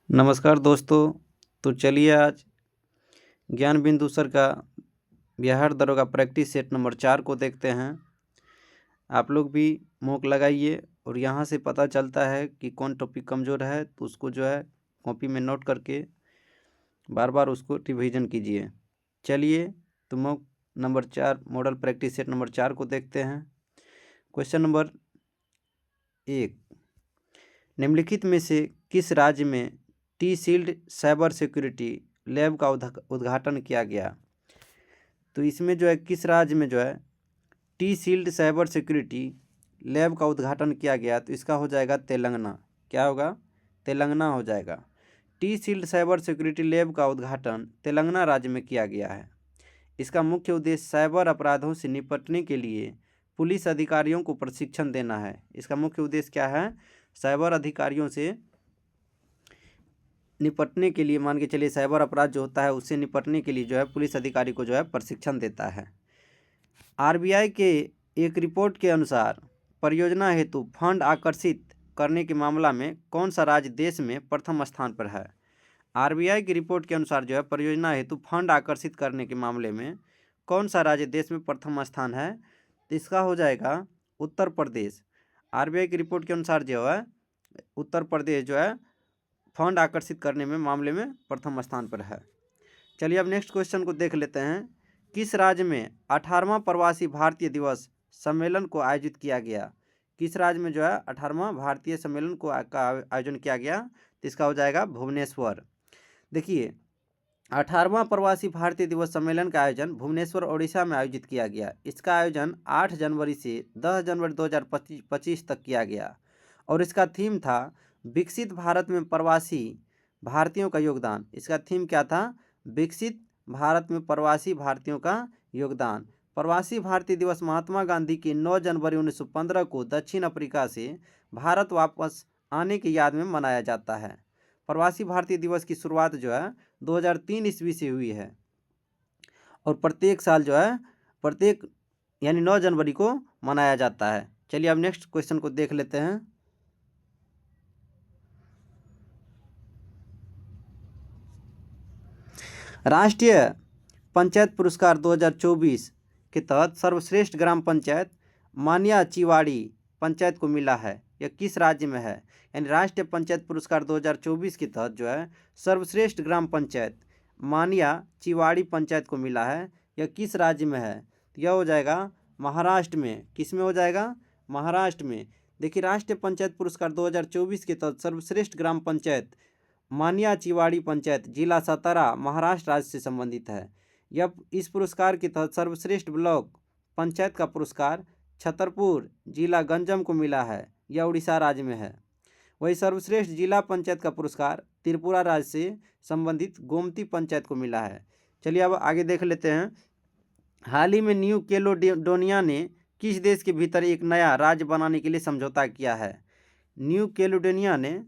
नमस्कार दोस्तों। तो चलिए आज ज्ञान बिंदु सर का बिहार दरोगा प्रैक्टिस सेट नंबर 4 को देखते हैं। आप लोग भी मॉक लगाइए और यहाँ से पता चलता है कि कौन टॉपिक कमज़ोर है, तो उसको जो है कॉपी में नोट करके बार बार उसको रिवीजन कीजिए। चलिए तो mock number 4 model practice set number 4 को देखते हैं। क्वेश्चन नंबर 1, निम्नलिखित में से किस राज्य में T shield cyber security lab का उद्घाटन किया गया? तो इसमें जो है किस राज्य में जो है T shield cyber security lab का उद्घाटन किया गया? तो इसका हो जाएगा तेलंगाना। क्या होगा? तेलंगाना हो जाएगा। T shield cyber security lab का उद्घाटन तेलंगाना राज्य में किया गया है। इसका मुख्य उद्देश्य साइबर अपराधों से निपटने के लिए पुलिस अधिकारियों को प्रशिक्षण देना है। इसका मुख्य उद्देश्य क्या है? साइबर अधिकारियों से निपटने के लिए, मान के चलिए साइबर अपराध जो होता है उससे निपटने के लिए जो है पुलिस अधिकारी को जो है प्रशिक्षण देता है। आरबीआई के एक रिपोर्ट के अनुसार परियोजना हेतु फंड आकर्षित करने के मामला में कौन सा राज्य देश में प्रथम स्थान पर है? आरबीआई की रिपोर्ट के अनुसार जो है परियोजना हेतु फंड आकर्षित करने के मामले में कौन सा राज्य देश में प्रथम स्थान है? तो इसका हो जाएगा उत्तर प्रदेश। आरबीआई की रिपोर्ट के अनुसार जो है उत्तर प्रदेश जो है फंड आकर्षित करने में मामले में प्रथम स्थान पर है। चलिए अब नेक्स्ट क्वेश्चन को देख लेते हैं। किस राज्य में 18वां प्रवासी भारतीय दिवस सम्मेलन को आयोजित किया गया? किस राज्य में जो है 18वां भारतीय सम्मेलन को का आयोजन किया गया? तो इसका हो जाएगा भुवनेश्वर। देखिए 18वां प्रवासी भारतीय दिवस सम्मेलन का आयोजन भुवनेश्वर ओडिशा में आयोजित किया गया। इसका आयोजन 8 जनवरी से 10 जनवरी 2025 तक किया गया और इसका थीम था विकसित भारत में प्रवासी भारतीयों का योगदान। इसका थीम क्या था? विकसित भारत में प्रवासी भारतीयों का योगदान। प्रवासी भारतीय दिवस महात्मा गांधी की 9 जनवरी 1915 को दक्षिण अफ्रीका से भारत वापस आने की याद में मनाया जाता है। प्रवासी भारतीय दिवस की शुरुआत जो है 2003 ईस्वी से हुई है और प्रत्येक साल जो है प्रत्येक यानी 9 जनवरी को मनाया जाता है। चलिए अब नेक्स्ट क्वेश्चन को देख लेते हैं। राष्ट्रीय पंचायत पुरस्कार 2024 के तहत सर्वश्रेष्ठ ग्राम पंचायत मानिया चिवाड़ी पंचायत को मिला है। यह किस राज्य में है? यानी राष्ट्रीय पंचायत पुरस्कार 2024 के तहत जो है सर्वश्रेष्ठ ग्राम पंचायत मानिया चिवाड़ी पंचायत को मिला है। यह किस राज्य में है? तो यह हो जाएगा महाराष्ट्र में। किस में हो जाएगा? महाराष्ट्र में। देखिए राष्ट्रीय पंचायत पुरस्कार 2024 के तहत सर्वश्रेष्ठ ग्राम पंचायत मानिया चिवाड़ी पंचायत जिला सातारा महाराष्ट्र राज्य से संबंधित है। यह इस पुरस्कार के तहत सर्वश्रेष्ठ ब्लॉक पंचायत का पुरस्कार छतरपुर जिला गंजम को मिला है। यह उड़ीसा राज्य में है। वही सर्वश्रेष्ठ जिला पंचायत का पुरस्कार त्रिपुरा राज्य से संबंधित गोमती पंचायत को मिला है। चलिए अब आगे देख लेते हैं। हाल ही में न्यू कैलेडोनिया ने किस देश के भीतर एक नया राज्य बनाने के लिए समझौता किया है? न्यू कैलेडोनिया ने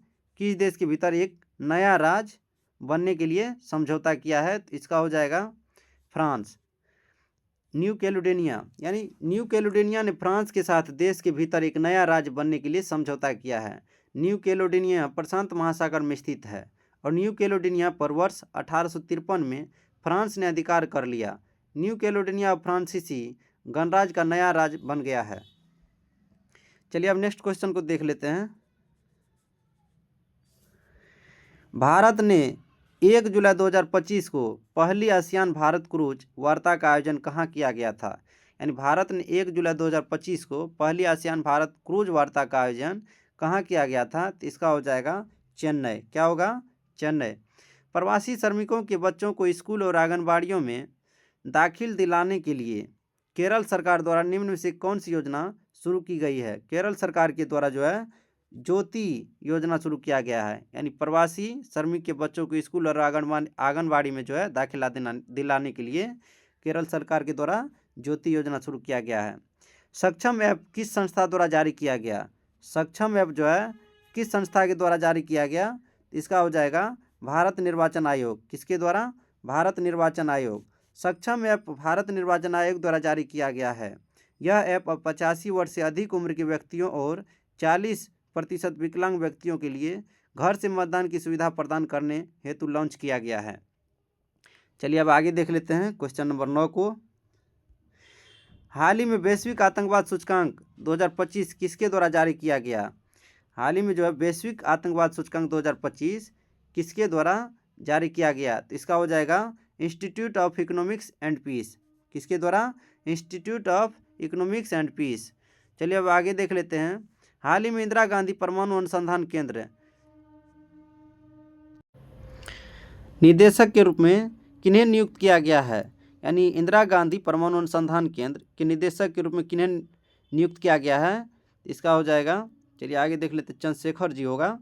किस देश के भीतर एक नया राज्य बनने के लिए समझौता किया है? तो इसका हो जाएगा फ्रांस। न्यू कैलेडोनिया यानी न्यू कैलेडोनिया ने फ्रांस के साथ देश के भीतर एक नया राज्य बनने के लिए समझौता किया है। न्यू कैलेडोनिया प्रशांत महासागर में स्थित है और न्यू कैलेडोनिया पर वर्ष 1853 में फ्रांस ने अधिकार कर लिया। न्यू कैलेडोनिया फ्रांसीसी गणराज्य का नया राज्य बन गया है। चलिए अब नेक्स्ट क्वेश्चन को देख लेते हैं। भारत ने 1 जुलाई 2025 को पहली आसियान भारत क्रूज वार्ता का आयोजन कहाँ किया गया था? यानी भारत ने 1 जुलाई 2025 को पहली आसियान भारत क्रूज वार्ता का आयोजन कहाँ किया गया था? तो इसका हो जाएगा चेन्नई। क्या होगा? चेन्नई। प्रवासी श्रमिकों के बच्चों को स्कूल और आंगनबाड़ियों में दाखिल दिलाने के लिए केरल सरकार द्वारा निम्न में से कौन सी योजना शुरू की गई है? केरल सरकार के द्वारा जो है ज्योति योजना शुरू किया गया है। यानी प्रवासी श्रमिक के बच्चों को स्कूल और आंगनबाड़ी में जो है दाखिला दिलाने के लिए केरल सरकार के द्वारा ज्योति योजना शुरू किया गया है। सक्षम ऐप किस संस्था द्वारा जारी किया गया? सक्षम ऐप जो है किस संस्था के द्वारा जारी किया गया? इसका हो जाएगा भारत निर्वाचन आयोग। किसके द्वारा? भारत निर्वाचन आयोग। सक्षम ऐप भारत निर्वाचन आयोग द्वारा जारी किया गया है। यह ऐप 85 वर्ष से अधिक उम्र के व्यक्तियों और 40% विकलांग व्यक्तियों के लिए घर से मतदान की सुविधा प्रदान करने हेतु लॉन्च किया गया है। चलिए अब आगे देख लेते हैं क्वेश्चन नंबर 9 को। हाल ही में वैश्विक आतंकवाद सूचकांक 2025 किसके द्वारा जारी किया गया? हाल ही में जो है वैश्विक आतंकवाद सूचकांक 2025 किसके द्वारा जारी किया गया? तो इसका हो जाएगा institute of economics and peace. किसके द्वारा? Institute of economics and peace. चलिए अब आगे देख लेते हैं। हाल ही में इंदिरा गांधी परमाणु अनुसंधान केंद्र निदेशक के रूप में किन्हें नियुक्त किया गया है? यानी इंदिरा गांधी परमाणु अनुसंधान केंद्र के निदेशक के रूप में किन्हें नियुक्त किया गया है? इसका हो जाएगा, चलिए आगे देख लेते हैं, चंद्रशेखर जी होगा।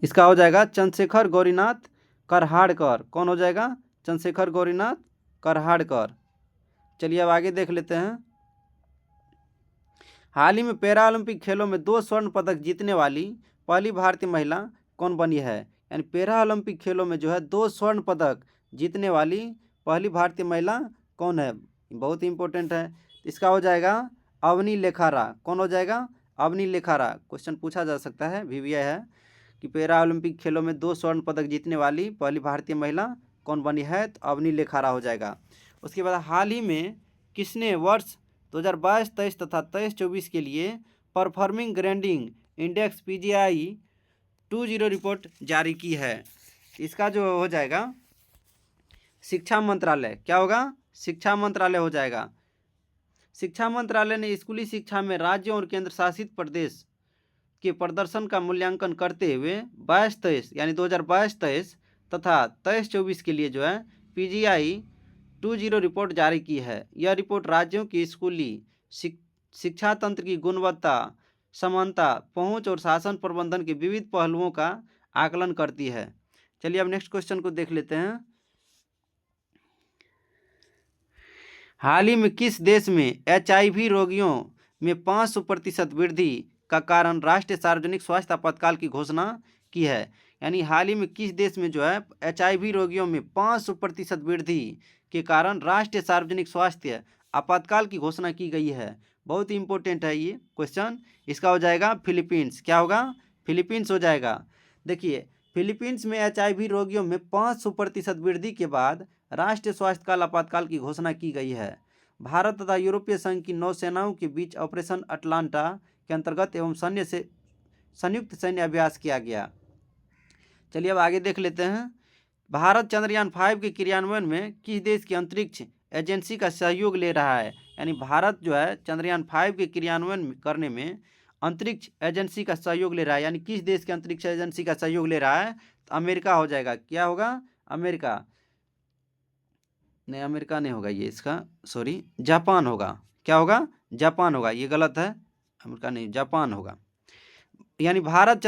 इसका हो जाएगा चंद्रशेखर गौरीनाथ करहाड़कर। कौन हो जाएगा? चंद्रशेखर गौरीनाथ करहाड़कर। चलिए अब आगे देख लेते हैं। हाल ही में पैरा ओलंपिक खेलों में 2 स्वर्ण पदक जीतने वाली पहली भारतीय महिला कौन बनी है? यानी पैरा ओलंपिक खेलों में जो है 2 स्वर्ण पदक जीतने वाली पहली भारतीय महिला कौन है? बहुत इंपॉर्टेंट है। इसका हो जाएगा अवनी लेखारा। कौन हो जाएगा? अवनी लेखारा। क्वेश्चन पूछा जा सकता है, VVI है कि पैरा ओलंपिक खेलों में 2 स्वर्ण पदक जीतने वाली पहली भारतीय महिला कौन बनी है? तो अवनी लेखारा हो जाएगा। उसके बाद हाल ही में किसने वर्ष 2022-23 तथा 23-24 के लिए performing grading index PGI 20 report जारी की है? इसका जो हो जाएगा शिक्षा मंत्रालय। क्या होगा? शिक्षा मंत्रालय हो जाएगा। शिक्षा मंत्रालय ने स्कूली शिक्षा में राज्यों और केंद्र शासित प्रदेश के प्रदर्शन का मूल्यांकन करते हुए 22-23 यानी 2022-23 तथा 23-24 के लिए जो है PGI 20 रिपोर्ट जारी की है। यह रिपोर्ट राज्यों की स्कूली शिक्षा तंत्र की गुणवत्ता, समानता, पहुंच और शासन प्रबंधन के विविध पहलुओं का आकलन करती है। चलिए अब नेक्स्ट क्वेश्चन को देख लेते हैं। हाल ही में किस देश में HIV रोगियों में 500% वृद्धि का कारण राष्ट्रीय सार्वजनिक स्वास्थ्य आपातकाल की घोषणा की है? यानी हाल ही में किस देश में जो है HIV रोगियों में 500% वृद्धि के कारण राष्ट्रीय सार्वजनिक स्वास्थ्य आपातकाल की घोषणा की गई है? बहुत इंपॉर्टेंट है ये क्वेश्चन। इसका हो जाएगा फिलीपींस। क्या होगा? फिलीपींस हो जाएगा। देखिए फिलीपींस में HIV रोगियों में 500% वृद्धि के बाद राष्ट्रीय स्वास्थ्य काल आपातकाल की घोषणा की गई है। भारत तथा यूरोपीय संघ की नौसेनाओं के बीच ऑपरेशन अटलांटा के अंतर्गत एवं संयुक्त सैन्य अभ्यास किया गया। चलिए अब आगे देख लेते हैं। भारत चंद्रयान 5 के क्रियान्वयन में किस देश की अंतरिक्ष एजेंसी का सहयोग ले रहा है? यानी भारत जो है चंद्रयान 5 के क्रियान्वयन करने में अंतरिक्ष एजेंसी का सहयोग ले रहा है। यानी किस देश की अंतरिक्ष एजेंसी का सहयोग ले रहा है? तो अमेरिका हो जाएगा। क्या होगा? अमेरिका नहीं, अमेरिका नहीं होगा ये, इसका सॉरी जापान होगा। क्या होगा? जापान होगा। ये गलत है, अमेरिका नहीं, जापान होगा। यानी भारत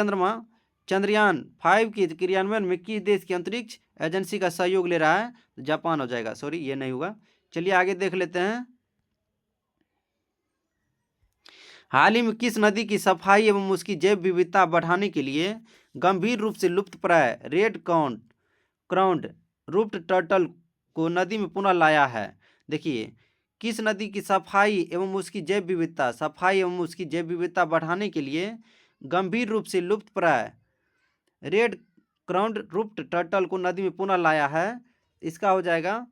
चंद्रयान 5 के क्रियान्वयन में किस देश की अंतरिक्ष एजेंसी का सहयोग ले रहा है? तो जापान हो जाएगा। सॉरी ये नहीं होगा। चलिए आगे देख लेते हैं। हाल ही में किस नदी की सफाई एवं उसकी जैव विविधता बढ़ाने के लिए गंभीर रूप से लुप्तप्राय रेड क्राउंड रूफ्ड टर्टल को नदी में पुनः लाया है? देखिए किस नदी की सफाई एवं उसकी जैव विविधता बढ़ाने के लिए गंभीर रूप से लुप्तप्राय रेड क्राउंड रूफ्ड टर्टल को नदी में पुनः लाया है? इसका हो जाएगा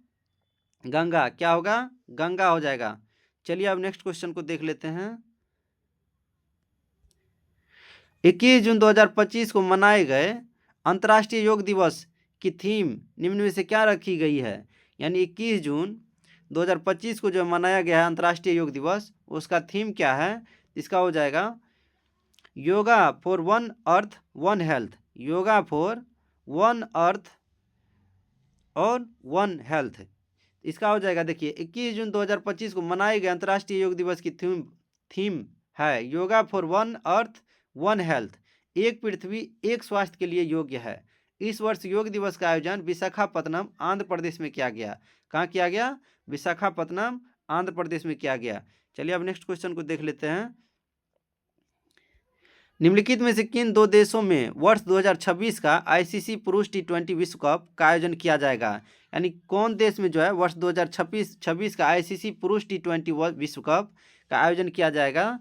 गंगा। क्या होगा? गंगा हो जाएगा। चलिए अब नेक्स्ट क्वेश्चन को देख लेते हैं। 21 जून 2025 को मनाए गए अंतर्राष्ट्रीय योग दिवस की थीम निम्न में से क्या रखी गई है? यानी 21 जून 2025 को जो मनाया गया है अंतर्राष्ट्रीय योग दिवस, उसका थीम क्या है? इसका हो जाएगा yoga for one earth one health. Yoga for one earth और वन हेल्थ, इसका हो जाएगा। देखिए 21 जून 2025 को मनाए गए अंतर्राष्ट्रीय योग दिवस की थीम है yoga for one earth one health. एक पृथ्वी एक स्वास्थ्य के लिए योग्य है। इस वर्ष योग दिवस का आयोजन विशाखापत्तनम आंध्र प्रदेश में किया गया। कहाँ किया गया? विशाखापत्तनम आंध्र प्रदेश में किया गया। चलिए अब नेक्स्ट क्वेश्चन को देख लेते हैं। निम्नलिखित में से किन 2 देशों में वर्ष 2026 का ICC पुरुष T20 विश्व कप का आयोजन किया जाएगा? यानी कौन देश में जो है वर्ष 2026 का ICC पुरुष T20 विश्व कप का आयोजन किया जाएगा?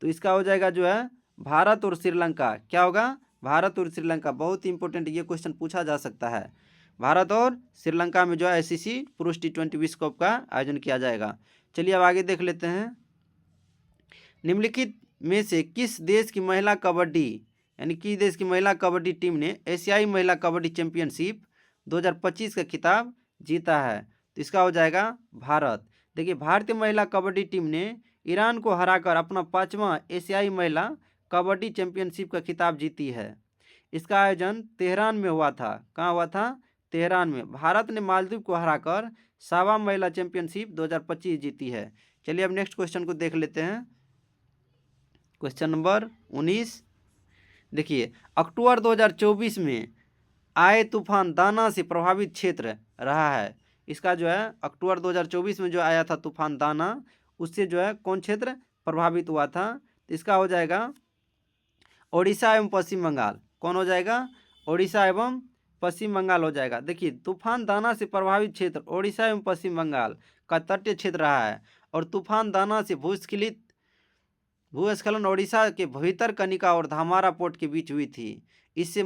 तो इसका हो जाएगा जो है भारत और श्रीलंका। क्या होगा? भारत और श्रीलंका। बहुत ही इंपॉर्टेंट ये क्वेश्चन पूछा जा सकता है। भारत और श्रीलंका में जो है ICC पुरुष T20 विश्व कप का आयोजन किया जाएगा। चलिए अब आगे देख लेते हैं। निम्नलिखित में से किस देश की महिला कबड्डी यानी किस देश की महिला कबड्डी टीम ने एशियाई महिला कबड्डी चैंपियनशिप 2025 का खिताब जीता है? तो इसका हो जाएगा भारत। देखिए, भारतीय महिला कबड्डी टीम ने ईरान को हराकर अपना 5वां एशियाई महिला कबड्डी चैंपियनशिप का खिताब जीती है। इसका आयोजन तेहरान में हुआ था। कहाँ हुआ था? तेहरान में। भारत ने मालदीव को हराकर 7वां महिला चैंपियनशिप 2025 जीती है। चलिए अब नेक्स्ट क्वेश्चन को देख लेते हैं। Question number 19। देखिए, अक्टूबर 2024 में आए तूफान दाना से प्रभावित क्षेत्र रहा है। इसका जो है अक्टूबर 2024 में जो आया था तूफान दाना, उससे जो है कौन क्षेत्र प्रभावित हुआ था? तो इसका हो जाएगा ओडिशा एवं पश्चिम बंगाल। कौन हो जाएगा? ओडिशा एवं पश्चिम बंगाल हो जाएगा। देखिए, तूफान दाना से प्रभावित क्षेत्र ओडिशा एवं पश्चिम बंगाल का तटीय क्षेत्र रहा है और तूफान दाना से भूस्खलन ओडिशा के भीतरकनिका और धामारा पोर्ट के बीच हुई थी। इससे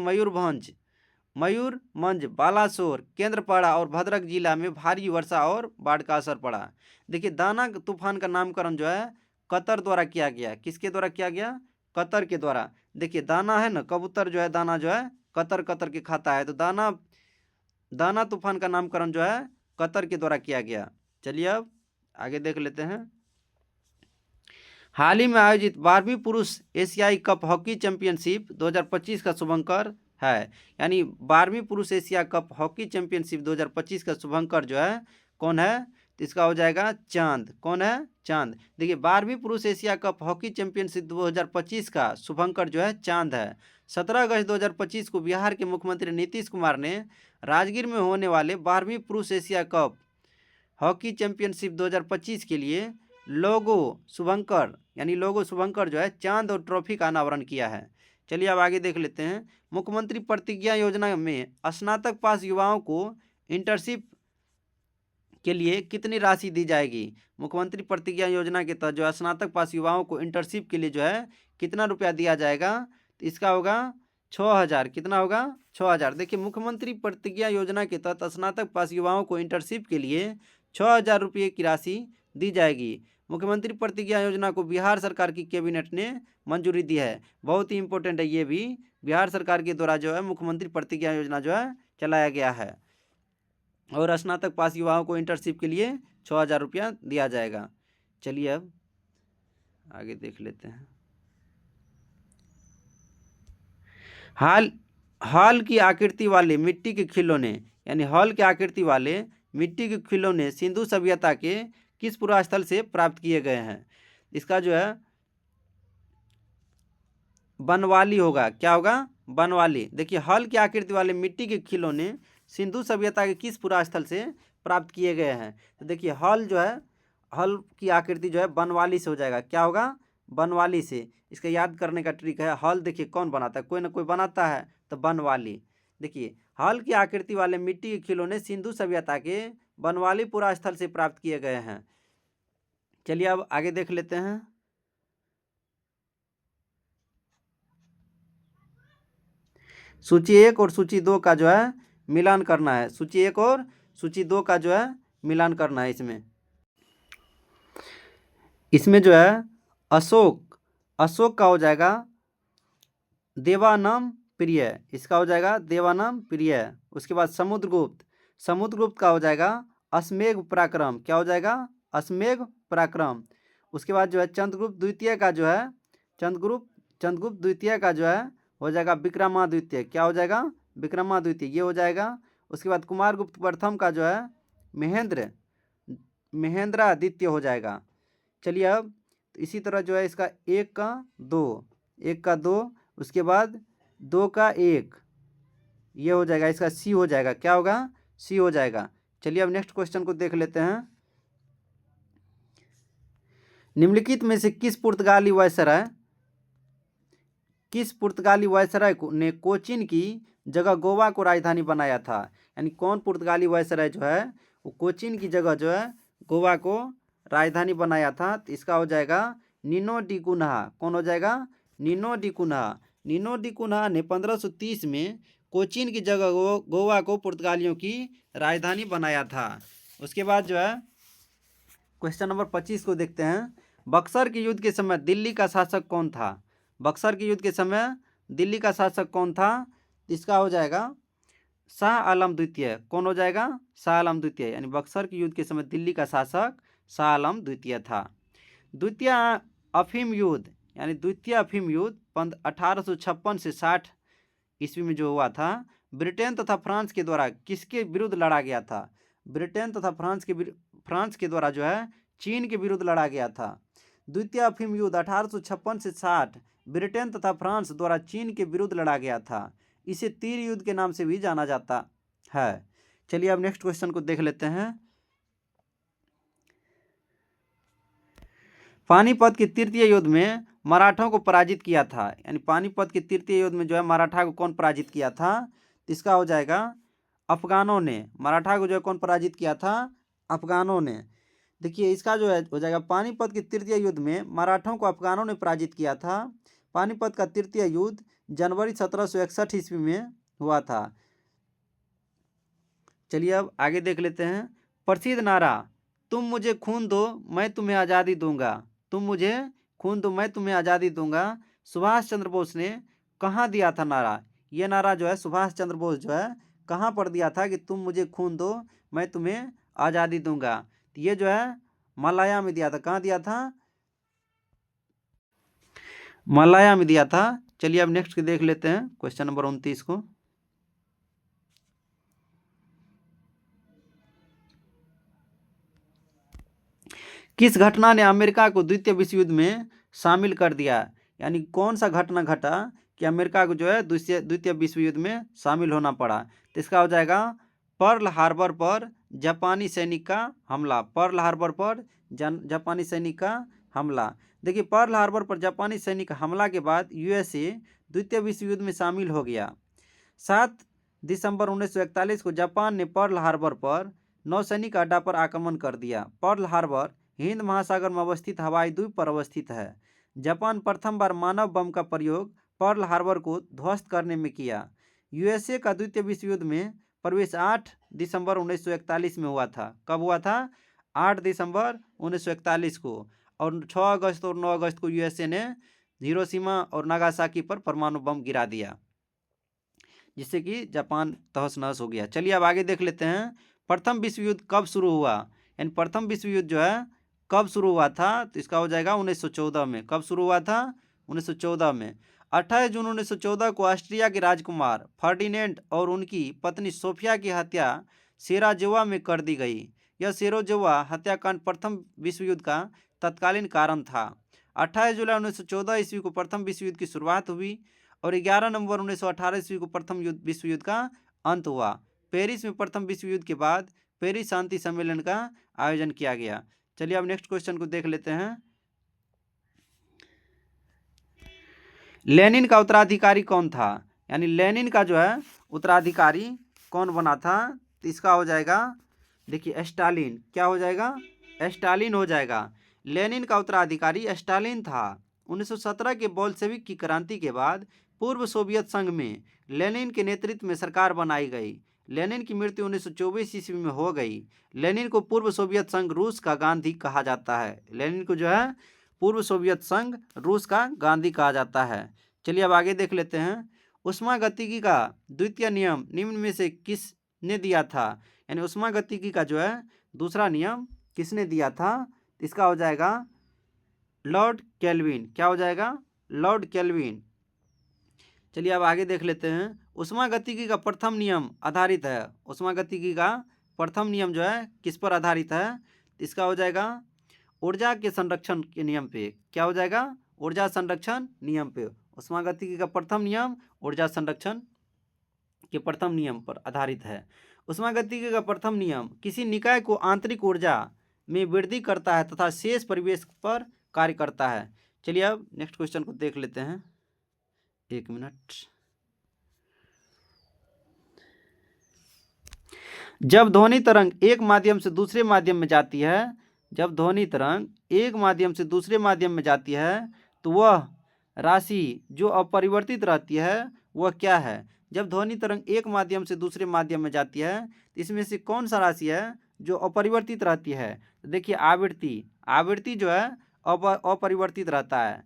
मयूरभंज, बालासोर, केंद्रपाड़ा और भद्रक जिला में भारी वर्षा और बाढ़ का असर पड़ा। देखिए, दाना तूफान का नामकरण जो है कतर द्वारा किया गया। किसके द्वारा किया गया? कतर के द्वारा। देखिए, दाना है ना, कबूतर जो है दाना जो है कतर कतर के खाता है, तो दाना तूफान का नामकरण जो है कतर के द्वारा किया गया। चलिए अब आगे देख लेते हैं। हाल ही में आयोजित 12वीं पुरुष एशियाई कप हॉकी चैंपियनशिप 2025 का शुभंकर है। यानी 12वीं पुरुष एशिया कप हॉकी चैंपियनशिप 2025 का शुभंकर जो है कौन है? तो इसका हो जाएगा चांद। कौन है? चांद। देखिए, 12वीं पुरुष एशिया कप हॉकी चैंपियनशिप 2025 का शुभंकर जो है चांद है। 17 अगस्त 2025 को बिहार के मुख्यमंत्री नीतीश कुमार ने राजगीर में होने वाले 12वीं पुरुष एशिया कप हॉकी चैंपियनशिप 2025 के लिए लोगो शुभंकर जो है चांद और ट्रॉफी का अनावरण किया है। चलिए अब आगे देख लेते हैं। मुख्यमंत्री प्रतिज्ञा योजना में स्नातक पास युवाओं को इंटर्नशिप के लिए कितनी राशि दी जाएगी? मुख्यमंत्री प्रतिज्ञा योजना के तहत जो स्नातक पास युवाओं को इंटर्नशिप के लिए जो है कितना रुपया दिया जाएगा? तो इसका होगा 6,000। कितना होगा? 6,000। देखिए, मुख्यमंत्री प्रतिज्ञा योजना के तहत स्नातक पास युवाओं को इंटर्नशिप के लिए 6,000 रुपये की राशि दी जाएगी। मुख्यमंत्री प्रतिज्ञा योजना को बिहार सरकार की कैबिनेट ने मंजूरी दी है। बहुत ही इंपॉर्टेंट है ये भी। बिहार सरकार के द्वारा जो है मुख्यमंत्री प्रतिज्ञा योजना जो है चलाया गया है और स्नातक पास युवाओं को इंटर्नशिप के लिए 6,000 रुपया दिया जाएगा। चलिए अब आगे देख लेते हैं। हाल की आकृति वाले मिट्टी के खिलौने यानी हॉल की आकृति वाले मिट्टी के खिलौने सिंधु सभ्यता के किस पुरास्थल से प्राप्त किए गए हैं? इसका जो है बनवाली होगा। क्या होगा? बनवाली। देखिए, हल की आकृति वाले मिट्टी के खिलौने सिंधु सभ्यता के किस पुरास्थल से प्राप्त किए गए हैं? तो देखिए, हल की आकृति जो है बनवाली से हो जाएगा। क्या होगा? बनवाली से। इसका याद करने का ट्रिक है, हल देखिए कौन बनाता है? कोई ना कोई बनाता है, तो बनवाली। देखिए, हल की आकृति वाले मिट्टी के खिलौने सिंधु सभ्यता के बनवाली पुरास्थल से प्राप्त किए गए हैं। चलिए अब आगे देख लेते हैं। सूची 1 और सूची 2 का जो है मिलान करना है। सूची 1 और सूची 2 का जो है मिलान करना है। इसमें जो है अशोक का हो जाएगा देवानम प्रिय। इसका हो जाएगा देवानम प्रिय। उसके बाद समुद्रगुप्त का हो जाएगा अश्वमेघ पराक्रम। क्या हो जाएगा? अश्वमेघ पराक्रम। उसके बाद जो है चंद्रगुप्त द्वितीय का जो है हो जाएगा विक्रमादित्य। क्या हो जाएगा? विक्रमादित्य, ये हो जाएगा। उसके बाद कुमारगुप्त प्रथम का जो है महेंद्रादित्य हो जाएगा। चलिए अब इसी तरह जो है इसका 1 का 2, उसके बाद 2 का 1, ये हो जाएगा। इसका सी हो जाएगा। क्या होगा? सी हो जाएगा। चलिए अब नेक्स्ट क्वेश्चन को देख लेते हैं। निम्नलिखित में से किस पुर्तगाली वायसराय ने कोचीन की जगह गोवा को राजधानी बनाया था? यानी कौन पुर्तगाली वायसराय जो है वो कोचीन की जगह जो है गोवा को राजधानी बनाया था, तो इसका हो जाएगा नीनो डी कुन्हा। कौन हो जाएगा? Nuno da Cunha. Nuno da Cunha ने 1530 में कोचीन की जगह गोवा को पुर्तगालियों की राजधानी बनाया था। उसके बाद जो है क्वेश्चन नंबर 25 को देखते हैं। बक्सर के युद्ध के समय दिल्ली का शासक कौन था? बक्सर के युद्ध के समय दिल्ली का शासक कौन था? इसका हो जाएगा शाह आलम द्वितीय। कौन हो जाएगा? शाह आलम द्वितीय। यानी बक्सर के युद्ध के समय दिल्ली का शासक शाह आलम द्वितीय था। द्वितीय अफीम युद्ध यानी द्वितीय अफीम युद्ध 1856 से 60 ईस्वी में जो हुआ था, ब्रिटेन तथा फ्रांस के द्वारा किसके विरुद्ध लड़ा गया था? ब्रिटेन तथा फ्रांस के द्वारा जो है चीन के विरुद्ध लड़ा गया था। द्वितीय अफीम युद्ध 1856 से 60 ब्रिटेन तथा फ्रांस द्वारा चीन के विरुद्ध लड़ा गया था। इसे तीर युद्ध के नाम से भी जाना जाता है। चलिए अब नेक्स्ट क्वेश्चन को देख लेते हैं। पानीपत के तृतीय युद्ध में मराठों को पराजित किया था। यानी पानीपत के तृतीय युद्ध में जो है मराठा को कौन पराजित किया था? इसका हो जाएगा अफगानों ने। मराठा को जो है कौन पराजित किया था? अफगानों ने। देखिए इसका जो है हो जाएगा पानीपत के तृतीय युद्ध में मराठों को अफगानों ने पराजित किया था। पानीपत का तृतीय युद्ध जनवरी 1761 ईस्वी में हुआ था। चलिए अब आगे देख लेते हैं। प्रसिद्ध नारा तुम मुझे खून दो मैं तुम्हें आज़ादी दूंगा, तुम मुझे खून दो मैं तुम्हें आज़ादी दूंगा, सुभाष चंद्र बोस ने कहाँ दिया था नारा? ये नारा जो है सुभाष चंद्र बोस जो है कहाँ पर दिया था कि तुम मुझे खून दो मैं तुम्हें आज़ादी दूंगा? तो ये जो है मलाया में दिया था। कहाँ दिया था? मलाया में दिया था। चलिए अब नेक्स्ट देख लेते हैं क्वेश्चन नंबर 29 को। किस घटना ने अमेरिका को द्वितीय विश्व युद्ध में शामिल कर दिया? यानी कौन सा घटना घटा कि अमेरिका को जो है द्वितीय विश्व युद्ध में शामिल होना पड़ा? तो इसका हो जाएगा पर्ल हार्बर पर जापानी सैनिक का हमला। पर्ल हार्बर पर जापानी सैनिक का हमला। देखिए पर्ल हार्बर पर जापानी सैनिक हमला के बाद यूएसए द्वितीय विश्व युद्ध में शामिल हो गया। 7 दिसंबर 1941 को जापान ने पर्ल हार्बर पर नौसैनिक अड्डा पर आक्रमण कर दिया। पर्ल हार्बर हिंद महासागर में अवस्थित हवाई द्वीप पर अवस्थित है। जापान प्रथम बार मानव बम का प्रयोग पर्ल हार्बर को ध्वस्त करने में किया। यूएसए का द्वितीय विश्व युद्ध में प्रवेश 8 दिसंबर 1941 में हुआ था। कब हुआ था? 8 दिसंबर 1941 को। और 6 अगस्त और 9 अगस्त को यूएसए ने हिरोशिमा और नागासाकी पर परमाणु बम गिरा दिया, जिससे कि जापान तहस नहस हो गया। चलिए अब आगे देख लेते हैं। प्रथम विश्व युद्ध कब शुरू हुआ? यानी प्रथम विश्व युद्ध जो है कब शुरू हुआ था? तो इसका हो जाएगा 1914 में। कब शुरू हुआ था? 1914 में। 28 जून 1914 को ऑस्ट्रिया के राजकुमार फर्डिनेंड और उनकी पत्नी सोफिया की हत्या सेराजेवा में कर दी गई। यह सेराजेवा हत्याकांड प्रथम विश्व युद्ध का तत्कालीन कारण था। 28 जुलाई 1914 ईस्वी को प्रथम विश्व युद्ध की शुरुआत हुई और 11 नवंबर 1918 ईस्वी को प्रथम विश्व युद्ध का अंत हुआ। पेरिस में प्रथम विश्व युद्ध के बाद पेरिस शांति सम्मेलन का आयोजन किया गया। चलिए अब नेक्स्ट क्वेश्चन को देख लेते हैं। लेनिन का उत्तराधिकारी कौन था? यानी लेनिन का जो है उत्तराधिकारी कौन बना था? तो इसका हो जाएगा देखिए स्टालिन। क्या हो जाएगा? स्टालिन हो जाएगा। लेनिन का उत्तराधिकारी स्टालिन था। 1917 के बोल्शेविक की क्रांति के बाद पूर्व सोवियत संघ में लेनिन के नेतृत्व में सरकार बनाई गई। लेनिन की मृत्यु 1924 ईस्वी में हो गई। लेनिन को पूर्व सोवियत संघ रूस का गांधी कहा जाता है। लेनिन को जो है पूर्व सोवियत संघ रूस का गांधी कहा जाता है। चलिए अब आगे देख लेते हैं। ऊष्मागतिकी का द्वितीय नियम निम्न में से किसने दिया था? यानी ऊष्मागतिकी का जो है दूसरा नियम किसने दिया था? इसका हो जाएगा लॉर्ड केल्विन। क्या हो जाएगा? Lord kelvin. चलिए अब आगे देख लेते हैं। ऊष्मागतिकी का प्रथम नियम आधारित है। ऊष्मागतिकी का प्रथम नियम जो है किस पर आधारित है? इसका हो जाएगा ऊर्जा के संरक्षण के नियम पे। क्या हो जाएगा? ऊर्जा संरक्षण नियम पे। ऊष्मागतिकी का प्रथम नियम ऊर्जा संरक्षण के प्रथम नियम पर आधारित है। ऊष्मागतिकी का प्रथम नियम किसी निकाय को आंतरिक ऊर्जा में वृद्धि करता है तथा शेष परिवेश पर कार्य करता है। चलिए अब नेक्स्ट क्वेश्चन को देख लेते हैं। 1 मिनट। जब ध्वनि तरंग एक माध्यम से दूसरे माध्यम में जाती है जब ध्वनि तरंग एक माध्यम से दूसरे माध्यम में जाती है तो वह राशि जो अपरिवर्तित रहती है वह क्या है। जब ध्वनि तरंग एक माध्यम से दूसरे माध्यम में जाती है तो इसमें से कौन सा राशि है जो अपरिवर्तित रहती है। तो देखिए आवृत्ति जो है अपरिवर्तित रहता है।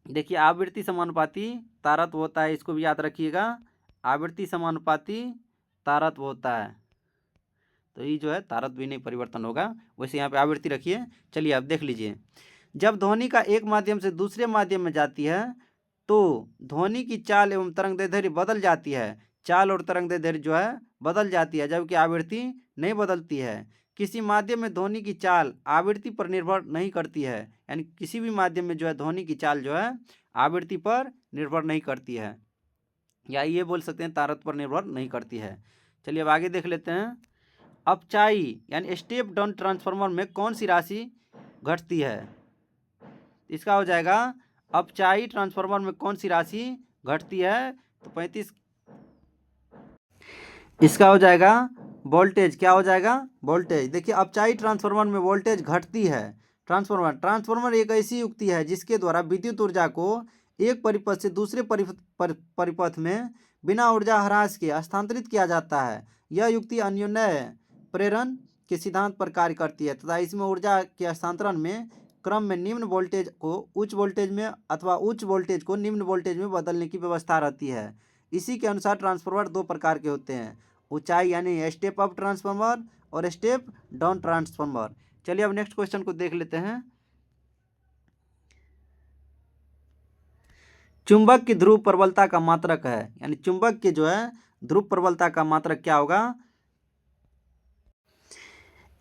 देखिए आवृत्ति समानुपाती तारत्व होता है, इसको भी याद रखिएगा। आवृत्ति समानुपाती तारत्व होता है, तो ये जो है तारत्व भी नहीं परिवर्तन होगा। वैसे यहाँ पे आवृत्ति रखिए। चलिए अब देख लीजिए, जब ध्वनि का एक माध्यम से दूसरे माध्यम में जाती है तो ध्वनि की चाल एवं तरंग दैर्ध्य बदल जाती है। चाल और तरंग दैर्ध्य जो है बदल जाती है, जबकि आवृत्ति नहीं बदलती है। किसी माध्यम में ध्वनि की चाल आवृत्ति पर निर्भर नहीं करती है, यानी किसी भी माध्यम में जो है ध्वनि की चाल जो है आवृत्ति पर निर्भर नहीं करती है, या ये बोल सकते हैं तारत्व पर निर्भर नहीं करती है। चलिए अब आगे देख लेते हैं। अपचाई यानी स्टेप डाउन ट्रांसफार्मर में कौन सी राशि घटती है। इसका हो जाएगा अपचाई ट्रांसफार्मर में कौन सी राशि घटती है, तो 35। इसका हो जाएगा वोल्टेज। क्या हो जाएगा वोल्टेज। देखिए अपचाई ट्रांसफार्मर में वोल्टेज घटती है। ट्रांसफार्मर एक ऐसी युक्ति है जिसके द्वारा विद्युत ऊर्जा को एक परिपथ से दूसरे परिपथ में बिना ऊर्जा ह्रास के हस्तांतरित किया जाता है। यह युक्ति अन्योन्य प्रेरण के सिद्धांत पर कार्य करती है तथा इसमें ऊर्जा के हस्तांतरण में क्रम में निम्न वोल्टेज को उच्च वोल्टेज में अथवा उच्च वोल्टेज को निम्न वोल्टेज में बदलने की व्यवस्था रहती है। इसी के अनुसार ट्रांसफार्मर दो प्रकार के होते हैं, ऊंचाई यानी स्टेप अप ट्रांसफार्मर और स्टेप डाउन ट्रांसफार्मर। चलिए अब नेक्स्ट क्वेश्चन को देख लेते हैं। चुंबक की ध्रुव प्रबलता का मात्रक है, यानी चुंबक के जो है ध्रुव प्रबलता का मात्रक क्या होगा,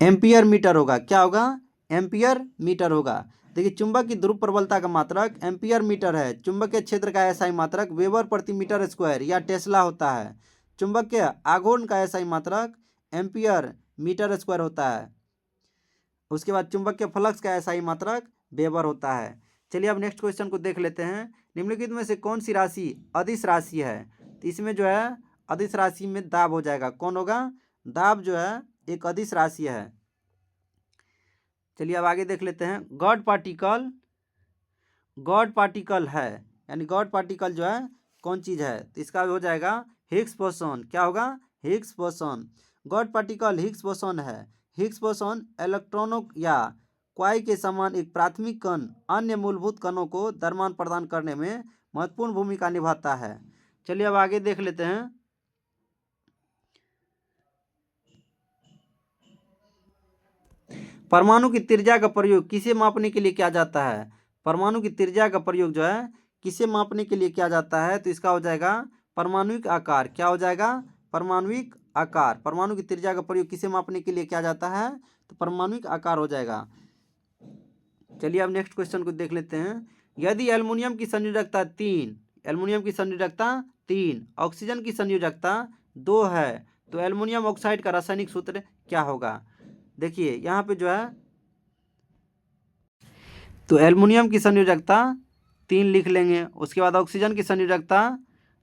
एम्पियर मीटर होगा। क्या होगा, एम्पियर मीटर होगा। देखिए चुंबक की ध्रुव प्रबलता का मात्रक एम्पियर मीटर है। चुंबकीय क्षेत्र का एसआई मात्रक वेबर प्रति मीटर स्क्वायर या टेस्ला होता है। चुंबक के आघूर्ण का एसआई मात्रक एम्पियर मीटर स्क्वायर होता है। उसके बाद चुंबक के फ्लक्स का एसआई मात्रक वेबर होता है। चलिए अब नेक्स्ट क्वेश्चन को देख लेते हैं। निम्नलिखित में से कौन सी राशि अदिश राशि है। तो इसमें जो है अदिश राशि में दाब हो जाएगा। कौन होगा, दाब जो है एक अदिश राशि है। चलिए अब आगे देख लेते हैं। गॉड पार्टिकल है, यानी गॉड पार्टिकल जो है कौन चीज़ है, तो इसका हो जाएगा हिग्स बोसॉन। क्या होगा, Higgs boson. God particle Higgs boson है। हिग्स बोसॉन इलेक्ट्रॉनों या क्वाई के समान एक प्राथमिक कण अन्य मूलभूत कणों को द्रव्यमान प्रदान करने में महत्वपूर्ण भूमिका निभाता है। चलिए अब आगे देख लेते हैं। परमाणु की त्रिज्या का प्रयोग किसे मापने के लिए किया जाता है। परमाणु की त्रिज्या का प्रयोग जो है किसे मापने के लिए किया जाता है, तो इसका हो जाएगा परमाणुविक आकार। क्या हो जाएगा, परमाणुविक आकार। परमाणु की त्रिज्या का प्रयोग किसे मापने के लिए किया जाता है, तो परमाणुविक आकार हो जाएगा। चलिए अब नेक्स्ट क्वेश्चन को देख लेते हैं। यदि एल्युमिनियम की संयोजकता 3, ऑक्सीजन की संयोजकता 2 है तो एल्युमिनियम ऑक्साइड का रासायनिक सूत्र क्या होगा। देखिए यहाँ पे जो है तो एल्युमिनियम की संयोजकता 3 लिख लेंगे, उसके बाद ऑक्सीजन की संयोजकता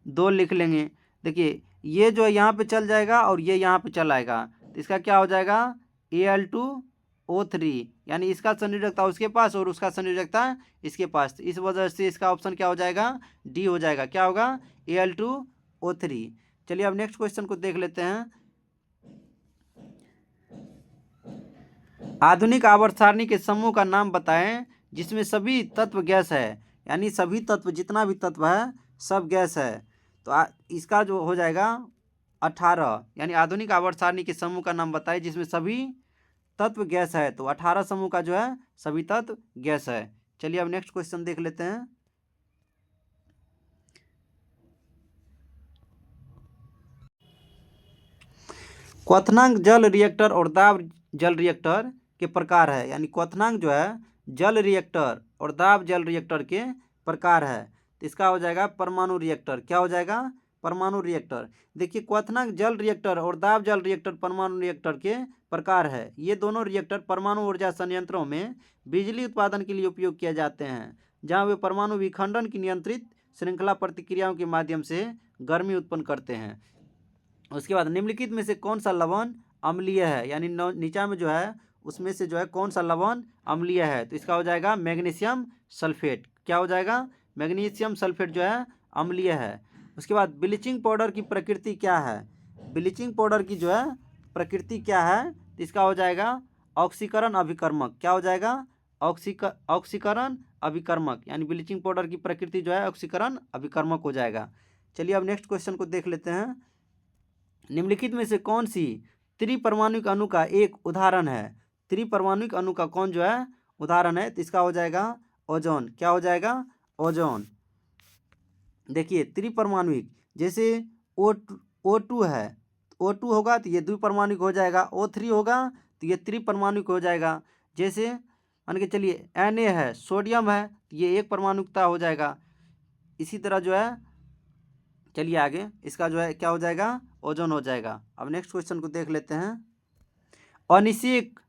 2 लिख लेंगे। देखिए ये जो है यहाँ पे चल जाएगा और ये यहाँ पे चल आएगा, तो इसका क्या हो जाएगा Al2O3, यानी इसका संयोजकता उसके पास और उसका संयोजकता इसके पास। इस वजह से इसका ऑप्शन क्या हो जाएगा, डी हो जाएगा। क्या होगा, Al2O3। चलिए अब नेक्स्ट क्वेश्चन को देख लेते हैं। आधुनिक आवर्त सारणी के समूह का नाम बताएं जिसमें सभी तत्व गैस है, यानी सभी तत्व जितना भी तत्व है सब गैस है। तो इसका जो हो जाएगा 18, यानी आधुनिक आवर्त सारणी के समूह का नाम बताएं जिसमें सभी तत्व गैस है, तो 18 समूह का जो है सभी तत्व गैस है। चलिए अब नेक्स्ट क्वेश्चन देख लेते हैं। क्वथनांक जल रिएक्टर और दाब जल रिएक्टर के प्रकार है, यानी क्वथनांक जो है जल रिएक्टर और दाब जल रिएक्टर के प्रकार है, तो इसका हो जाएगा परमाणु रिएक्टर। क्या हो जाएगा, परमाणु रिएक्टर। देखिए क्वथनांक जल रिएक्टर और दाब जल रिएक्टर परमाणु रिएक्टर के प्रकार है। ये दोनों रिएक्टर परमाणु ऊर्जा संयंत्रों में बिजली उत्पादन के लिए उपयोग किए जाते हैं, जहाँ वे परमाणु विखंडन की नियंत्रित श्रृंखला प्रतिक्रियाओं के माध्यम से गर्मी उत्पन्न करते हैं। उसके बाद निम्नलिखित में से कौन सा लवण अम्लीय है, यानी नीचा में जो है उसमें से जो है कौन सा लवण अम्लीय है, तो इसका हो जाएगा मैग्नीशियम सल्फेट। क्या हो जाएगा? मैग्नीशियम सल्फेट जो है अम्लीय है। उसके बाद ब्लीचिंग पाउडर की प्रकृति क्या है? ब्लीचिंग पाउडर की जो है प्रकृति क्या है, तो इसका हो जाएगा ऑक्सीकरण अभिकर्मक। क्या हो जाएगा? ऑक्सीकरण अभिकर्मक, यानी ब्लीचिंग पाउडर की प्रकृति जो है ऑक्सीकरण अभिकर्मक हो जाएगा। चलिए अब नेक्स्ट क्वेश्चन को देख लेते हैं। निम्नलिखित में से कौन सी त्रिपरमाणुक अणु का एक उदाहरण है? त्रिपरमाणुक अणु का कौन जो है उदाहरण है, तो इसका हो जाएगा ओजोन। क्या हो जाएगा? ओजोन। देखिए त्रिपरमाणुक, जैसे O2 है, O2 होगा तो ये द्विपरमाणुक हो जाएगा, O3 होगा तो ये त्रिपरमाणुक हो जाएगा। जैसे मान के चलिए Na है, सोडियम है, तो ये एक परमाणुकता हो जाएगा। इसी तरह जो है, चलिए आगे, इसका जो है क्या हो जाएगा? ओजोन हो जाएगा। अब नेक्स्ट क्वेश्चन को देख लेते हैं। अनिषेक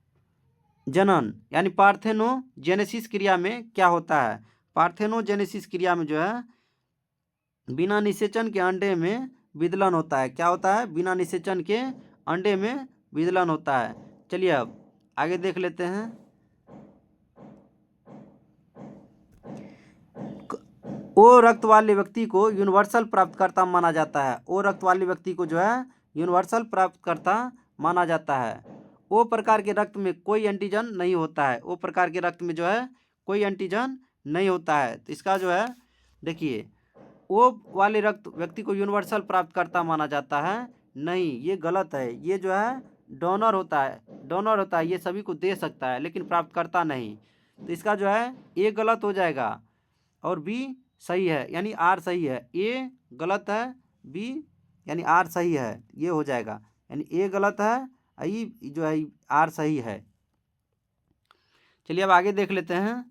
जनन यानी पार्थेनोजेनेसिस क्रिया में क्या होता है? पार्थेनोजेनेसिस क्रिया में जो है बिना निषेचन के अंडे में विदलन होता है। क्या होता है? बिना निषेचन के अंडे में विदलन होता है। चलिए अब आगे देख लेते हैं। ओ रक्त वाले व्यक्ति को यूनिवर्सल प्राप्तकर्ता माना जाता है। ओ रक्त वाले व्यक्ति को जो है यूनिवर्सल प्राप्तकर्ता माना जाता है। ओ प्रकार के रक्त में कोई एंटीजन नहीं होता है। ओ प्रकार के रक्त में जो है कोई एंटीजन नहीं होता है, तो इसका जो है देखिए, ओ वाले रक्त व्यक्ति को यूनिवर्सल प्राप्तकर्ता माना जाता है, नहीं, ये गलत है। ये जो है डोनर होता है, डोनर होता है, ये सभी को दे सकता है लेकिन प्राप्तकर्ता नहीं। तो इसका जो है ए गलत हो जाएगा और बी सही है, यानी आर सही है। ए गलत है, बी यानी आर सही है, ये हो जाएगा। यानी ए गलत है, ई जो है आर सही है। चलिए अब आगे देख लेते हैं।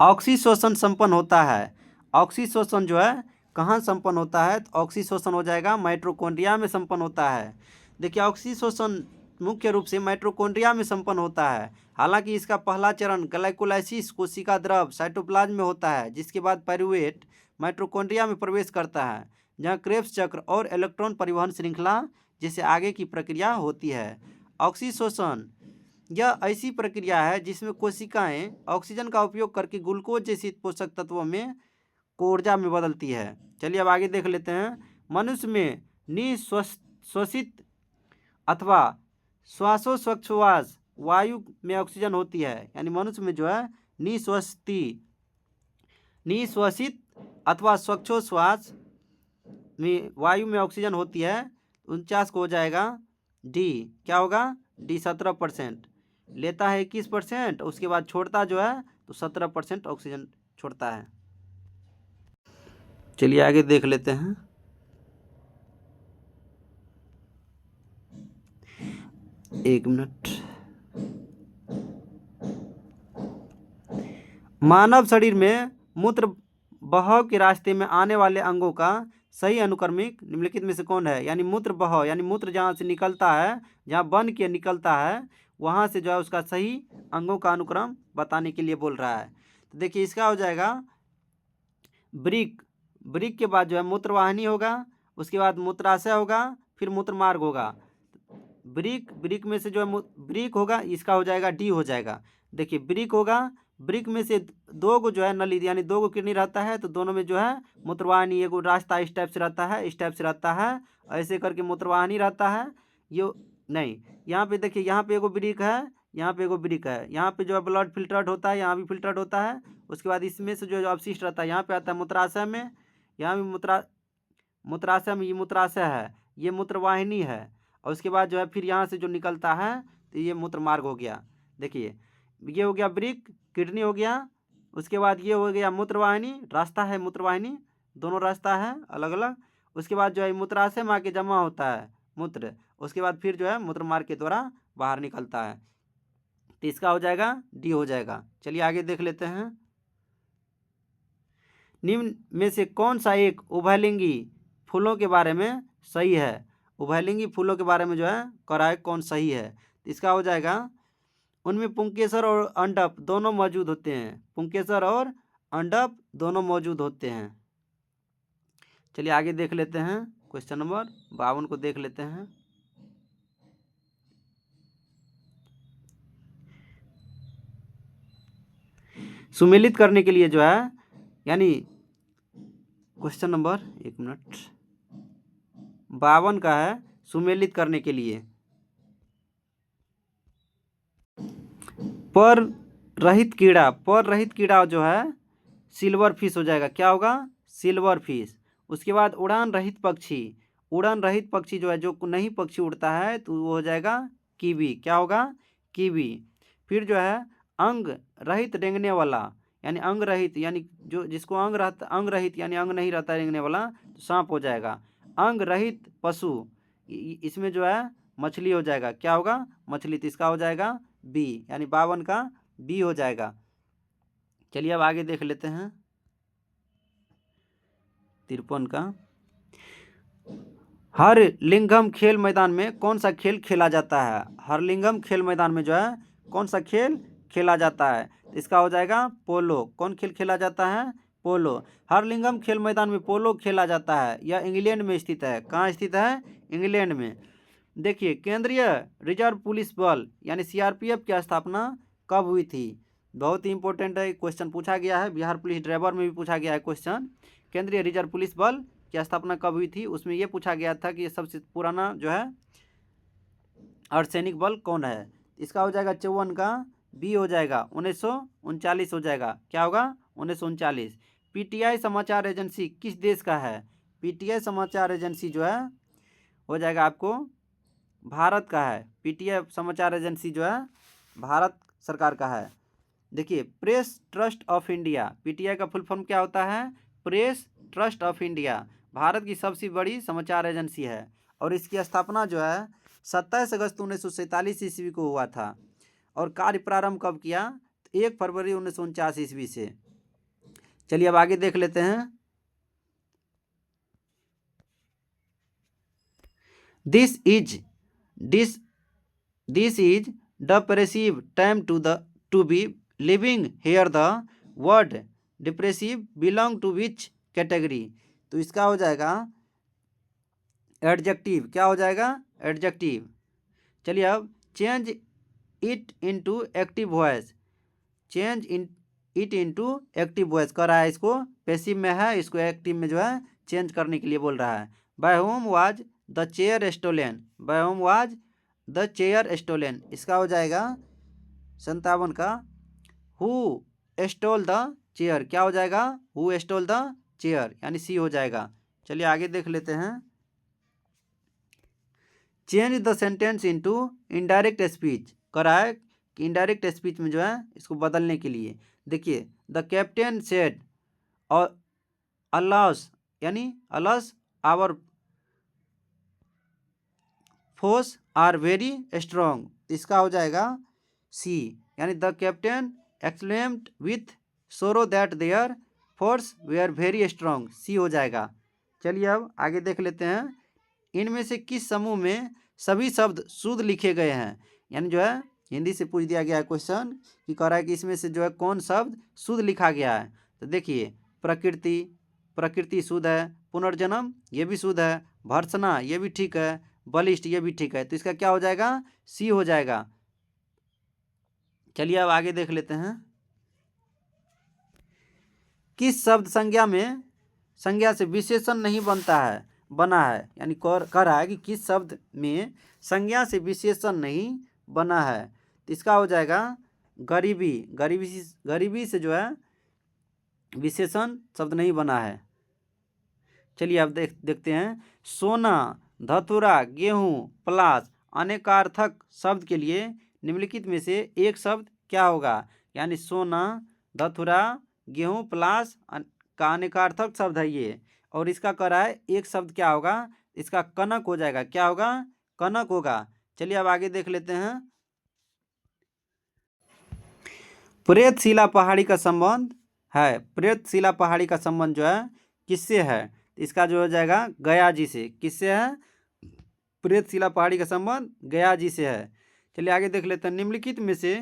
ऑक्सीशोषण संपन्न होता है। ऑक्सीशोषण जो है कहाँ संपन्न होता है, तो ऑक्सीशोषण हो जाएगा माइटोकॉन्ड्रिया में संपन्न होता है। देखिए ऑक्सीशोषण मुख्य रूप से माइटोकॉन्ड्रिया में संपन्न होता है। हालांकि इसका पहला चरण ग्लाइकोलाइसिस कोशिका द्रव साइटोप्लाज्म में होता है, जिसके बाद पाइरूवेट माइटोकॉन्ड्रिया में प्रवेश करता है, जहाँ क्रेब्स चक्र और इलेक्ट्रॉन परिवहन श्रृंखला जैसे आगे की प्रक्रिया होती है। ऑक्सीशोषण यह ऐसी प्रक्रिया है जिसमें कोशिकाएं ऑक्सीजन का उपयोग करके ग्लूकोज जैसी पोषक तत्वों में को ऊर्जा में बदलती है। चलिए अब आगे देख लेते हैं। मनुष्य में निश्वसित अथवा श्वासोच्छ्वास वायु में ऑक्सीजन होती है, यानी मनुष्य में जो है निश्वसित अथवा श्वासोच्छ्वास में वायु में ऑक्सीजन होती है। 49 को हो जाएगा डी। क्या होगा? डी 17% लेता है, 21%, उसके बाद छोड़ता जो है तो 17% ऑक्सीजन छोड़ता है। चलिए आगे देख लेते हैं। एक मिनट। मानव शरीर में मूत्र बहाव के रास्ते में आने वाले अंगों का सही अनुक्रमिक निम्नलिखित में से कौन है? यानी मूत्र बहाव, यानी मूत्र जहाँ से निकलता है, जहाँ बन के निकलता है, वहाँ से जो है उसका सही अंगों का अनुक्रम बताने के लिए बोल रहा है। तो देखिए इसका हो जाएगा ब्रिक। ब्रिक के बाद जो है मूत्रवाहिनी होगा, उसके बाद मूत्राशय होगा, फिर मूत्रमार्ग होगा। ब्रिक में से जो है ब्रिक होगा, इसका हो जाएगा डी हो जाएगा। देखिए ब्रिक होगा, ब्रिक में से दो को जो है नली यानी दो को किडनी रहता है, तो दोनों में जो है मूत्रवाहिनी एगो रास्ता इस टाइप से रहता है, इस टाइप से रहता है, ऐसे करके मूत्रवाहिनी रहता है। ये नहीं, यहाँ पे देखिए, यहाँ पे एगो ब्रिक है, यहाँ पे एगो ब्रिक है, यहाँ पे जो है ब्लड फिल्टर्ड होता है, यहाँ भी फिल्टर्ड होता है। उसके बाद इसमें से जो अवशिष्ट रहता है यहाँ पे आता है मूत्राशय में, यहाँ भी मूत्राशय में, ये मूत्राशय है, ये मूत्रवाहिनी है, और उसके बाद जो है फिर यहाँ से जो निकलता है तो ये मूत्र मार्ग हो गया। देखिए ये हो गया ब्रिक, किडनी हो गया, उसके बाद ये हो गया मूत्रवाहिनी, रास्ता है मूत्रवाहिनी, दोनों रास्ता है अलग अलग। उसके बाद जो है मूत्राशय में आके जमा होता है मूत्र, उसके बाद फिर जो है मूत्र मार्ग के द्वारा बाहर निकलता है। तो इसका हो जाएगा डी हो जाएगा। चलिए आगे देख लेते हैं। निम्न में से कौन सा एक उभयलिंगी फूलों के बारे में सही है? उभयलिंगी फूलों के बारे में जो है कराए कौन सही है? तो इसका हो जाएगा उनमें पुंकेसर और अंडप दोनों मौजूद होते हैं। पुंकेसर और अंडप दोनों मौजूद होते हैं। चलिए आगे देख लेते हैं क्वेश्चन नंबर 52 को देख लेते हैं। सुमेलित करने के लिए जो है, यानी क्वेश्चन नंबर 52 का है, सुमेलित करने के लिए पर रहित कीड़ा जो है सिल्वर फिश हो जाएगा। क्या होगा? Silver fish. उसके बाद उड़ान रहित पक्षी जो है, जो नहीं पक्षी उड़ता है, तो वो हो जाएगा कीवी। क्या होगा? कीवी। फिर जो है अंग रहित रेंगने वाला, यानी अंग रहित, यानी जो जिसको अंग रहित यानी अंग नहीं रहता रेंगने वाला, तो सांप हो जाएगा। अंग रहित पशु, इसमें जो है मछली हो जाएगा। क्या होगा? मछली। तो इसका हो जाएगा बी, यानी 52 का बी हो जाएगा। चलिए अब आगे देख लेते हैं 53 का। हरलिंगम खेल मैदान में कौन सा खेल खेला जाता है? हरलिंगम खेल मैदान में जो है कौन सा खेल खेला जाता है? इसका हो जाएगा पोलो। कौन खेल खेला जाता है? पोलो। हरलिंगम खेल मैदान में पोलो खेला जाता है। यह इंग्लैंड में स्थित है। कहाँ स्थित है? इंग्लैंड में। देखिए, केंद्रीय रिजर्व पुलिस बल यानी सीआरपीएफ की स्थापना कब हुई थी? बहुत ही इंपॉर्टेंट है, क्वेश्चन पूछा गया है। बिहार पुलिस ड्राइवर में भी पूछा गया है क्वेश्चन। केंद्रीय रिजर्व पुलिस बल की स्थापना कब हुई थी? उसमें यह पूछा गया था कि सबसे पुराना जो है अर्धसैनिक बल कौन है? इसका हो जाएगा 54 का बी हो जाएगा, 1939 हो जाएगा। क्या होगा? 1939। पीटीआई समाचार एजेंसी किस देश का है? पीटीआई समाचार एजेंसी जो है हो जाएगा आपको भारत का है। पीटीआई समाचार एजेंसी जो है भारत सरकार का है। देखिए, press trust of India, PTI का फुल फॉर्म क्या होता है? Press trust of India. Bharat की सबसे बड़ी समाचार एजेंसी है और इसकी स्थापना जो है 27 अगस्त 1947 ईस्वी को हुआ था। और कार्य प्रारंभ कब किया? 1 फरवरी 1949 ईस्वी से। चलिए अब आगे देख लेते हैं। This is depressive time to be living here. The word depressive belong to which category? तो इसका हो जाएगा एडजेक्टिव। क्या हो जाएगा? एडजेक्टिव। चलिए अब change it into active voice. It into active voice कर रहा है। इसको पैसिव में है, इसको एक्टिव में जो है चेंज करने के लिए बोल रहा है। By whom was the chair stolen? By whom was the chair stolen? इसका हो जाएगा 57 का हु स्टोल द चेयर? क्या हो जाएगा? हु स्टोल द चेयर, यानी सी हो जाएगा। चलिए आगे देख लेते हैं। Change the sentence into indirect speech करा है कि इनडायरेक्ट स्पीच में जो है इसको बदलने के लिए। देखिए, द कैप्टन सेड और अलाउस, यानी alas our force are very strong. इसका हो जाएगा सी, यानी the captain exclaimed with sorrow that their force were very strong. C हो जाएगा। चलिए अब आगे देख लेते हैं। इनमें से किस समूह में सभी शब्द शुद्ध लिखे गए हैं? यानी जो है हिंदी से पूछ दिया गया है क्वेश्चन कि कह रहा है कि इसमें से जो है कौन शब्द शुद्ध लिखा गया है? तो देखिए, प्रकृति शुद्ध है। पुनर्जन्म ये भी शुद्ध है। भर्त्सना ये भी ठीक है। बलिष्ठ ये भी ठीक है। तो इसका क्या हो जाएगा? सी हो जाएगा। चलिए अब आगे देख लेते हैं। किस शब्द संज्ञा से विशेषण नहीं बना है, यानी कह रहा है कि किस शब्द में संज्ञा से विशेषण नहीं बना है? तो इसका हो जाएगा गरीबी से जो है विशेषण शब्द नहीं बना है। चलिए अब देखते हैं। सोना, धतूरा, गेहूं, प्लास अनेकार्थक शब्द के लिए निम्नलिखित में से एक शब्द क्या होगा? यानी सोना, धतूरा, गेहूं, प्लास का अनेकार्थक शब्द है ये, और इसका कह रहा है एक शब्द क्या होगा? इसका कनक हो जाएगा। क्या होगा? कनक होगा। चलिए अब आगे देख लेते हैं। प्रेतशिला पहाड़ी का संबंध है। प्रेतशिला पहाड़ी का संबंध जो है किससे है? इसका जो हो जाएगा गया जी से। किससे है? प्रेतशिला पहाड़ी का संबंध गया जी से है। चलिए आगे देख लेते हैं। निम्नलिखित में से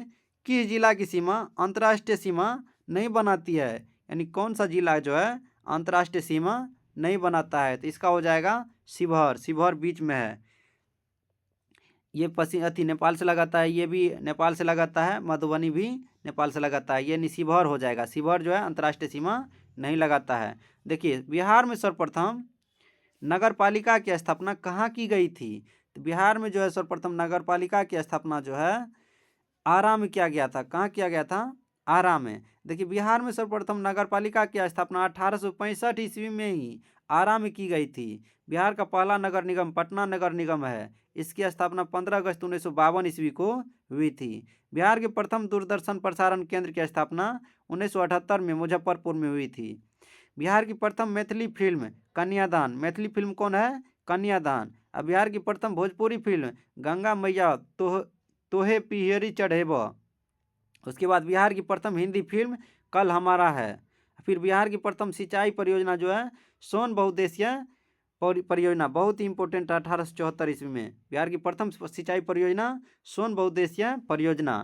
किस जिला की सीमा अंतर्राष्ट्रीय सीमा नहीं बनाती है? यानी कौन सा जिला जो है अंतर्राष्ट्रीय सीमा नहीं बनाता है, तो इसका हो जाएगा शिवहर। शिवहर बीच में है। ये नेपाल से लगाता है, ये भी नेपाल से लगाता है, मधुबनी भी नेपाल से लगाता है, ये शिवहर हो जाएगा। शिवहर जो है अंतर्राष्ट्रीय सीमा नहीं लगाता है। देखिए बिहार में सर्वप्रथम नगर पालिका की स्थापना कहाँ की गई थी? तो बिहार में जो है सर्वप्रथम नगर पालिका की स्थापना जो है आरा में किया गया था। कहाँ किया गया था? आरा में। देखिए बिहार में सर्वप्रथम नगर पालिका की स्थापना 1865 ईस्वी में ही आरा में की गई थी। बिहार का पहला नगर निगम पटना नगर निगम है। इसकी स्थापना 15 अगस्त 1952 ईस्वी को हुई थी। बिहार के प्रथम दूरदर्शन प्रसारण केंद्र की स्थापना 1978 में मुजफ्फरपुर में हुई थी। बिहार की प्रथम मैथिली फिल्म कन्यादान, मैथिली फिल्म कौन है? कन्यादान। अब बिहार की प्रथम भोजपुरी फिल्म गंगा मैया तोहे पियरी चढ़ेब। उसके बाद बिहार की प्रथम हिंदी फिल्म कल हमारा है। फिर बिहार की प्रथम सिंचाई परियोजना जो है सोन बहुउद्देशीय परियोजना, बहुत ही इंपॉर्टेंट है। 1874 ईस्वी में बिहार की प्रथम सिंचाई परियोजना सोन बहुउद्देशीय परियोजना।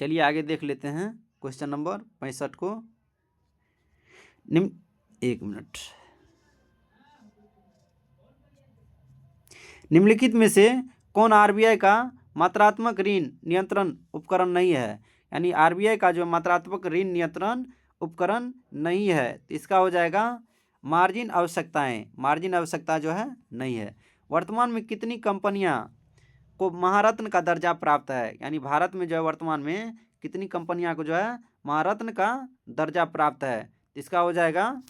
चलिए आगे देख लेते हैं क्वेश्चन नंबर 65 को। एक मिनट। निम्नलिखित में से कौन आरबीआई का मात्रात्मक ऋण नियंत्रण उपकरण नहीं है? यानी आरबीआई का जो मात्रात्मक ऋण नियंत्रण उपकरण नहीं है, तो इसका हो जाएगा मार्जिन आवश्यकताएं। मार्जिन आवश्यकता जो है नहीं है। वर्तमान में कितनी कंपनियां को महारत्न का दर्जा प्राप्त है? यानी भारत में जो है वर्तमान में कितनी कंपनियां को जो है महारत्न का दर्जा प्राप्त है? इसका हो जाएगा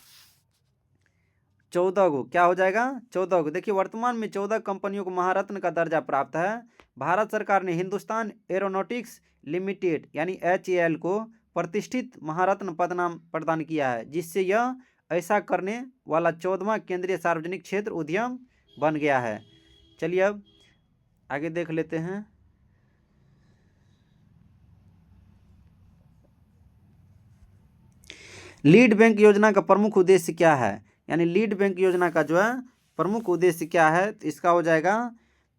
14 गो। क्या हो जाएगा? 14 गो। देखिए वर्तमान में 14 कंपनियों को महारत्न का दर्जा प्राप्त है। भारत सरकार ने हिंदुस्तान एरोनॉटिक्स लिमिटेड यानी HAL को प्रतिष्ठित महारत्न पदनाम प्रदान किया है, जिससे यह ऐसा करने वाला 14वां केंद्रीय सार्वजनिक क्षेत्र उद्यम बन गया है। चलिए अब आगे देख लेते हैं। लीड बैंक योजना का प्रमुख उद्देश्य क्या है? यानी लीड बैंक योजना का जो है प्रमुख उद्देश्य क्या है? तो इसका हो जाएगा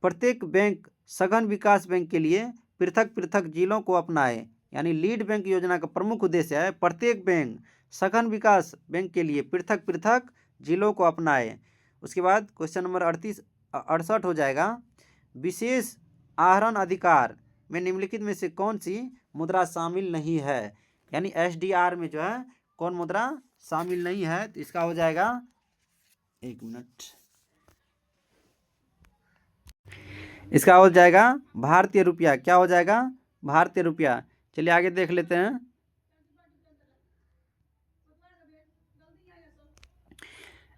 प्रत्येक बैंक सघन विकास बैंक के लिए पृथक पृथक जिलों को अपनाए। यानी लीड बैंक योजना का प्रमुख उद्देश्य है प्रत्येक बैंक सघन विकास बैंक के लिए पृथक पृथक जिलों को अपनाए। उसके बाद क्वेश्चन नंबर 68 हो जाएगा। विशेष आहरण अधिकार में निम्नलिखित में से कौन सी मुद्रा शामिल नहीं है? यानी SDR में जो है कौन मुद्रा शामिल नहीं है? तो इसका हो जाएगा, एक मिनट, इसका हो जाएगा भारतीय रुपया। क्या हो जाएगा? भारतीय रुपया। चलिए आगे देख लेते हैं।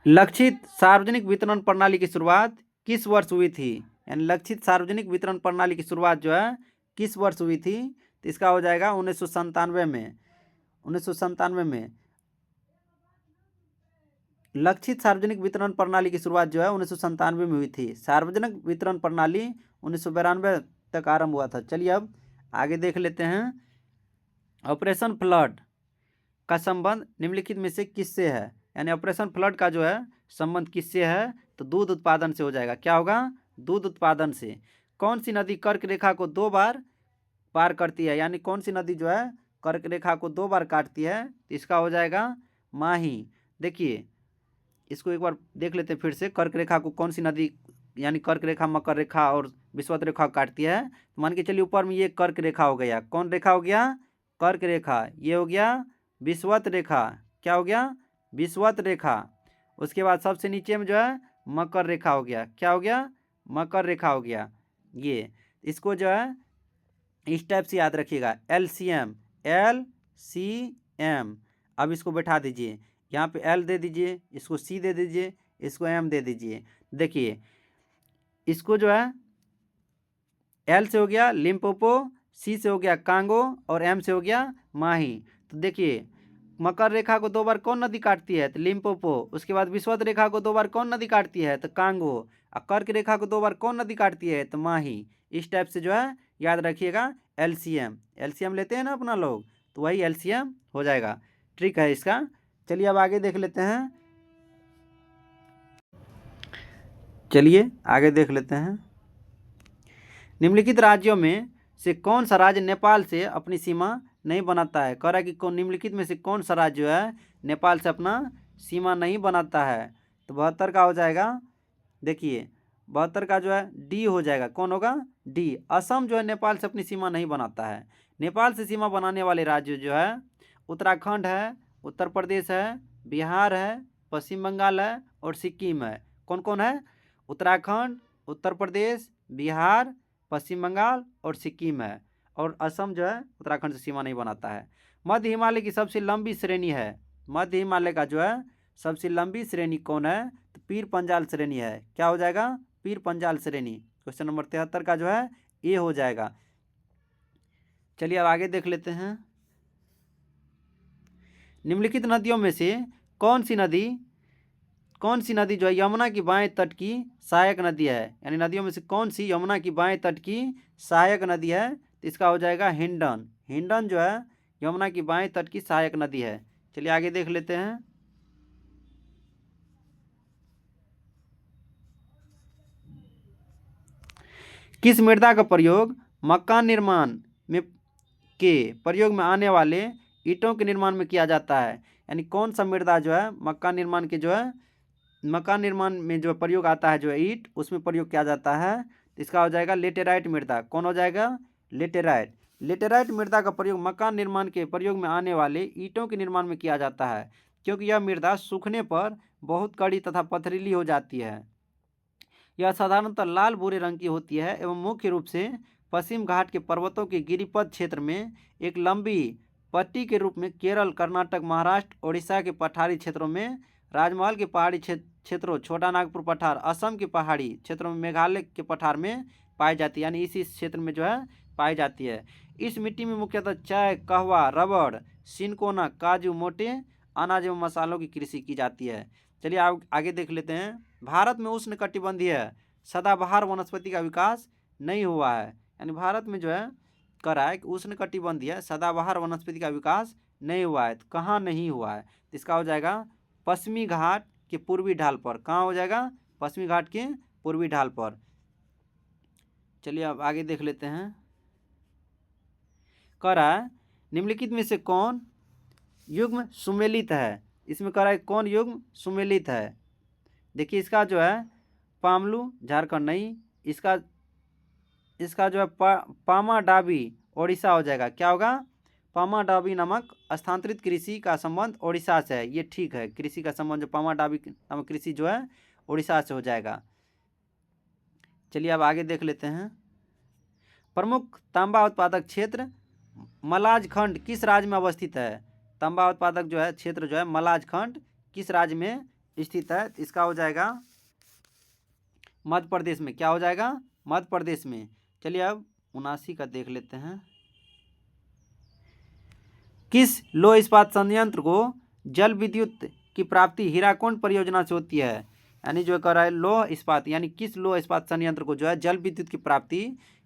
लक्षित सार्वजनिक वितरण प्रणाली की शुरुआत किस वर्ष हुई थी? यानी लक्षित सार्वजनिक वितरण प्रणाली की शुरुआत जो है किस वर्ष हुई थी? तो इसका हो जाएगा 1997 में। 1997 में लक्षित सार्वजनिक वितरण प्रणाली की शुरुआत जो है 1997 में हुई थी। सार्वजनिक वितरण प्रणाली 1992 तक आरंभ हुआ था। चलिए अब आगे देख लेते हैं। ऑपरेशन फ्लड का संबंध निम्नलिखित में से किससे है? यानी ऑपरेशन फ्लड का जो है संबंध किससे है? तो दूध उत्पादन से हो जाएगा। क्या होगा? दूध उत्पादन से। कौन सी नदी कर्क रेखा को 2 बार पार करती है? यानी कौन सी नदी जो है कर्क रेखा को 2 बार काटती है? तो इसका हो जाएगा माही। देखिए इसको एक बार देख लेते हैं फिर से। कर्क रेखा को कौन सी नदी, यानी कर्क रेखा, मकर रेखा और विषुवत रेखा काटती है? तो मान के चलिए ऊपर में ये कर्क रेखा हो गया। कौन रेखा हो गया? कर्क रेखा। ये हो गया विषुवत रेखा। क्या हो गया? विषुवत रेखा। उसके बाद सबसे नीचे में जो है मकर रेखा हो गया। क्या हो गया? मकर रेखा हो गया। ये इसको जो है इस टाइप से याद रखिएगा, LCM। LCM। अब इसको बैठा दीजिए, यहाँ पे L दे दीजिए, इसको C दे दीजिए, इसको M दे दीजिए। देखिए इसको जो है L से हो गया लिम्पोपो, C से हो गया कांगो और M से हो गया माही। तो देखिए मकर रेखा को 2 बार कौन नदी काटती है? तो लिम्पोपो। उसके बाद विषुवत रेखा को 2 बार कौन नदी काटती है? तो कांगो। और कर्क रेखा को 2 बार कौन नदी काटती है? तो माही। इस टाइप से जो है याद रखिएगा LCM लेते हैं ना अपना लोग, तो वही LCM हो जाएगा। ट्रिक है इसका। चलिए अब आगे देख लेते हैं। चलिए आगे देख लेते हैं। निम्नलिखित राज्यों में से कौन सा राज्य नेपाल से अपनी सीमा नहीं बनाता है? कह रहा है कि निम्नलिखित में से कौन सा राज्य जो है नेपाल से अपना सीमा नहीं बनाता है, तो 72 का हो जाएगा, देखिए 72 का जो है डी हो जाएगा। कौन होगा? डी। असम जो है नेपाल से अपनी सीमा नहीं बनाता है। नेपाल से सीमा बनाने वाले राज्य जो है उत्तराखंड है, उत्तर प्रदेश है, बिहार है, पश्चिम बंगाल है और सिक्किम है। कौन कौन है? उत्तराखंड, उत्तर प्रदेश, बिहार, पश्चिम बंगाल और सिक्किम है। और असम जो है उत्तराखंड से सीमा नहीं बनाता है। मध्य हिमालय की सबसे लंबी श्रेणी है, मध्य हिमालय का जो है सबसे लंबी श्रेणी कौन है? तो पीर पंजाल श्रेणी है। क्या हो जाएगा? पीर पंजाल श्रेणी। क्वेश्चन नंबर 73 का जो है ए हो जाएगा। चलिए अब आगे देख लेते हैं। निम्नलिखित नदियों में से कौन सी नदी जो है यमुना की बाएं तट की सहायक नदी है? यानी नदियों में से कौन सी यमुना की बाएं तट की सहायक नदी है? तो इसका हो जाएगा हिंडन। हिंडन जो है यमुना की बाएं तट की सहायक नदी है। चलिए आगे देख लेते हैं। किस मृदा का प्रयोग मकान निर्माण में प्रयोग में आने वाले ईंटों के निर्माण में किया जाता है? यानी कौन सा मृदा जो है मकान निर्माण में जो प्रयोग आता है, जो है ईंट, उसमें प्रयोग किया जाता है? तो इसका हो जाएगा लेटेराइट मृदा। कौन हो जाएगा? लेटेराइट। लेटेराइट मृदा का प्रयोग मकान निर्माण के प्रयोग में आने वाले ईंटों के निर्माण में किया जाता है, क्योंकि यह मृदा सूखने पर बहुत कड़ी तथा पथरीली हो जाती है। यह साधारणतः लाल भूरे रंग की होती है एवं मुख्य रूप से पश्चिम घाट के पर्वतों के गिरिपथ क्षेत्र में एक लंबी पट्टी के रूप में केरल, कर्नाटक, महाराष्ट्र, ओडिशा के पठारी क्षेत्रों में, राजमहल के पहाड़ी क्षेत्रों, छोटा नागपुर पठार, असम के पहाड़ी क्षेत्रों में, मेघालय के पठार में पाई जाती है। यानी इसी क्षेत्र में जो है पाई जाती है। इस मिट्टी में मुख्यतः चाय, कहवा, रबड़, सिनकोना, काजू, मोटे अनाज एवं मसालों की कृषि की जाती है। चलिए आगे देख लेते हैं। भारत में उष्णकटिबंधीय सदाबहार वनस्पति का विकास नहीं हुआ है। यानी भारत में जो है कह रहा है कि उष्णकटिबंधीय सदाबहार वनस्पति का विकास नहीं हुआ है। तो कहाँ नहीं हुआ है? तो इसका हो जाएगा पश्चिमी घाट के पूर्वी ढाल पर। कहाँ हो जाएगा? पश्चिमी घाट के पूर्वी ढाल पर। चलिए अब आगे देख लेते हैं। कह रहा है निम्नलिखित में से कौन युग्म सुमेलित है? इसमें कह रहा है कौन युग्म सुमेलित है? देखिए इसका जो है पामलू झारखंड नहीं, इसका जो है पामा डाबी ओडिशा हो जाएगा। क्या होगा? पामा डाबी नामक स्थानांतरित कृषि का संबंध ओडिशा से है। ये ठीक है, कृषि का संबंध जो पामा डाबी नामक कृषि जो है ओडिशा से हो जाएगा। चलिए अब आगे देख लेते हैं। प्रमुख तांबा उत्पादक क्षेत्र मलाज खंड किस राज्य में अवस्थित है? तांबा उत्पादक जो है क्षेत्र जो है मलाज खंड किस राज्य में स्थित है? इसका हो जाएगा मध्य प्रदेश में। क्या हो जाएगा? मध्य प्रदेश में। चलिए अब 79 का देख लेते हैं। किस लौह इस्पात संयंत्र को जल विद्युत की प्राप्ति हीराकुंड परियोजना से होती है? यानी जो कह रहा है लौह इस्पात, यानी किस लौह इस्पात संयंत्र को जो है जल विद्युत की प्राप्ति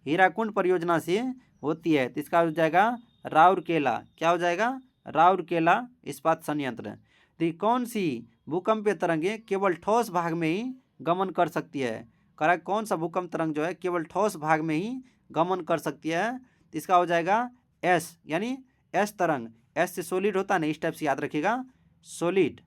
हीराकुंड परियोजना से होती है? तो इसका हो जाएगा राउरकेला। क्या हो जाएगा? राउरकेला इस्पात संयंत्र। तो कौन सी भूकंपीय तरंगे केवल ठोस भाग में ही गमन कर सकती है? कह रहा है कौन सा भूकंप तरंग जो है केवल ठोस भाग में ही गमन कर सकती है? तो इसका हो जाएगा एस, यानी एस तरंग। एस से सॉलिड होता है ना, इस टाइप से याद रखिएगा, सॉलिड।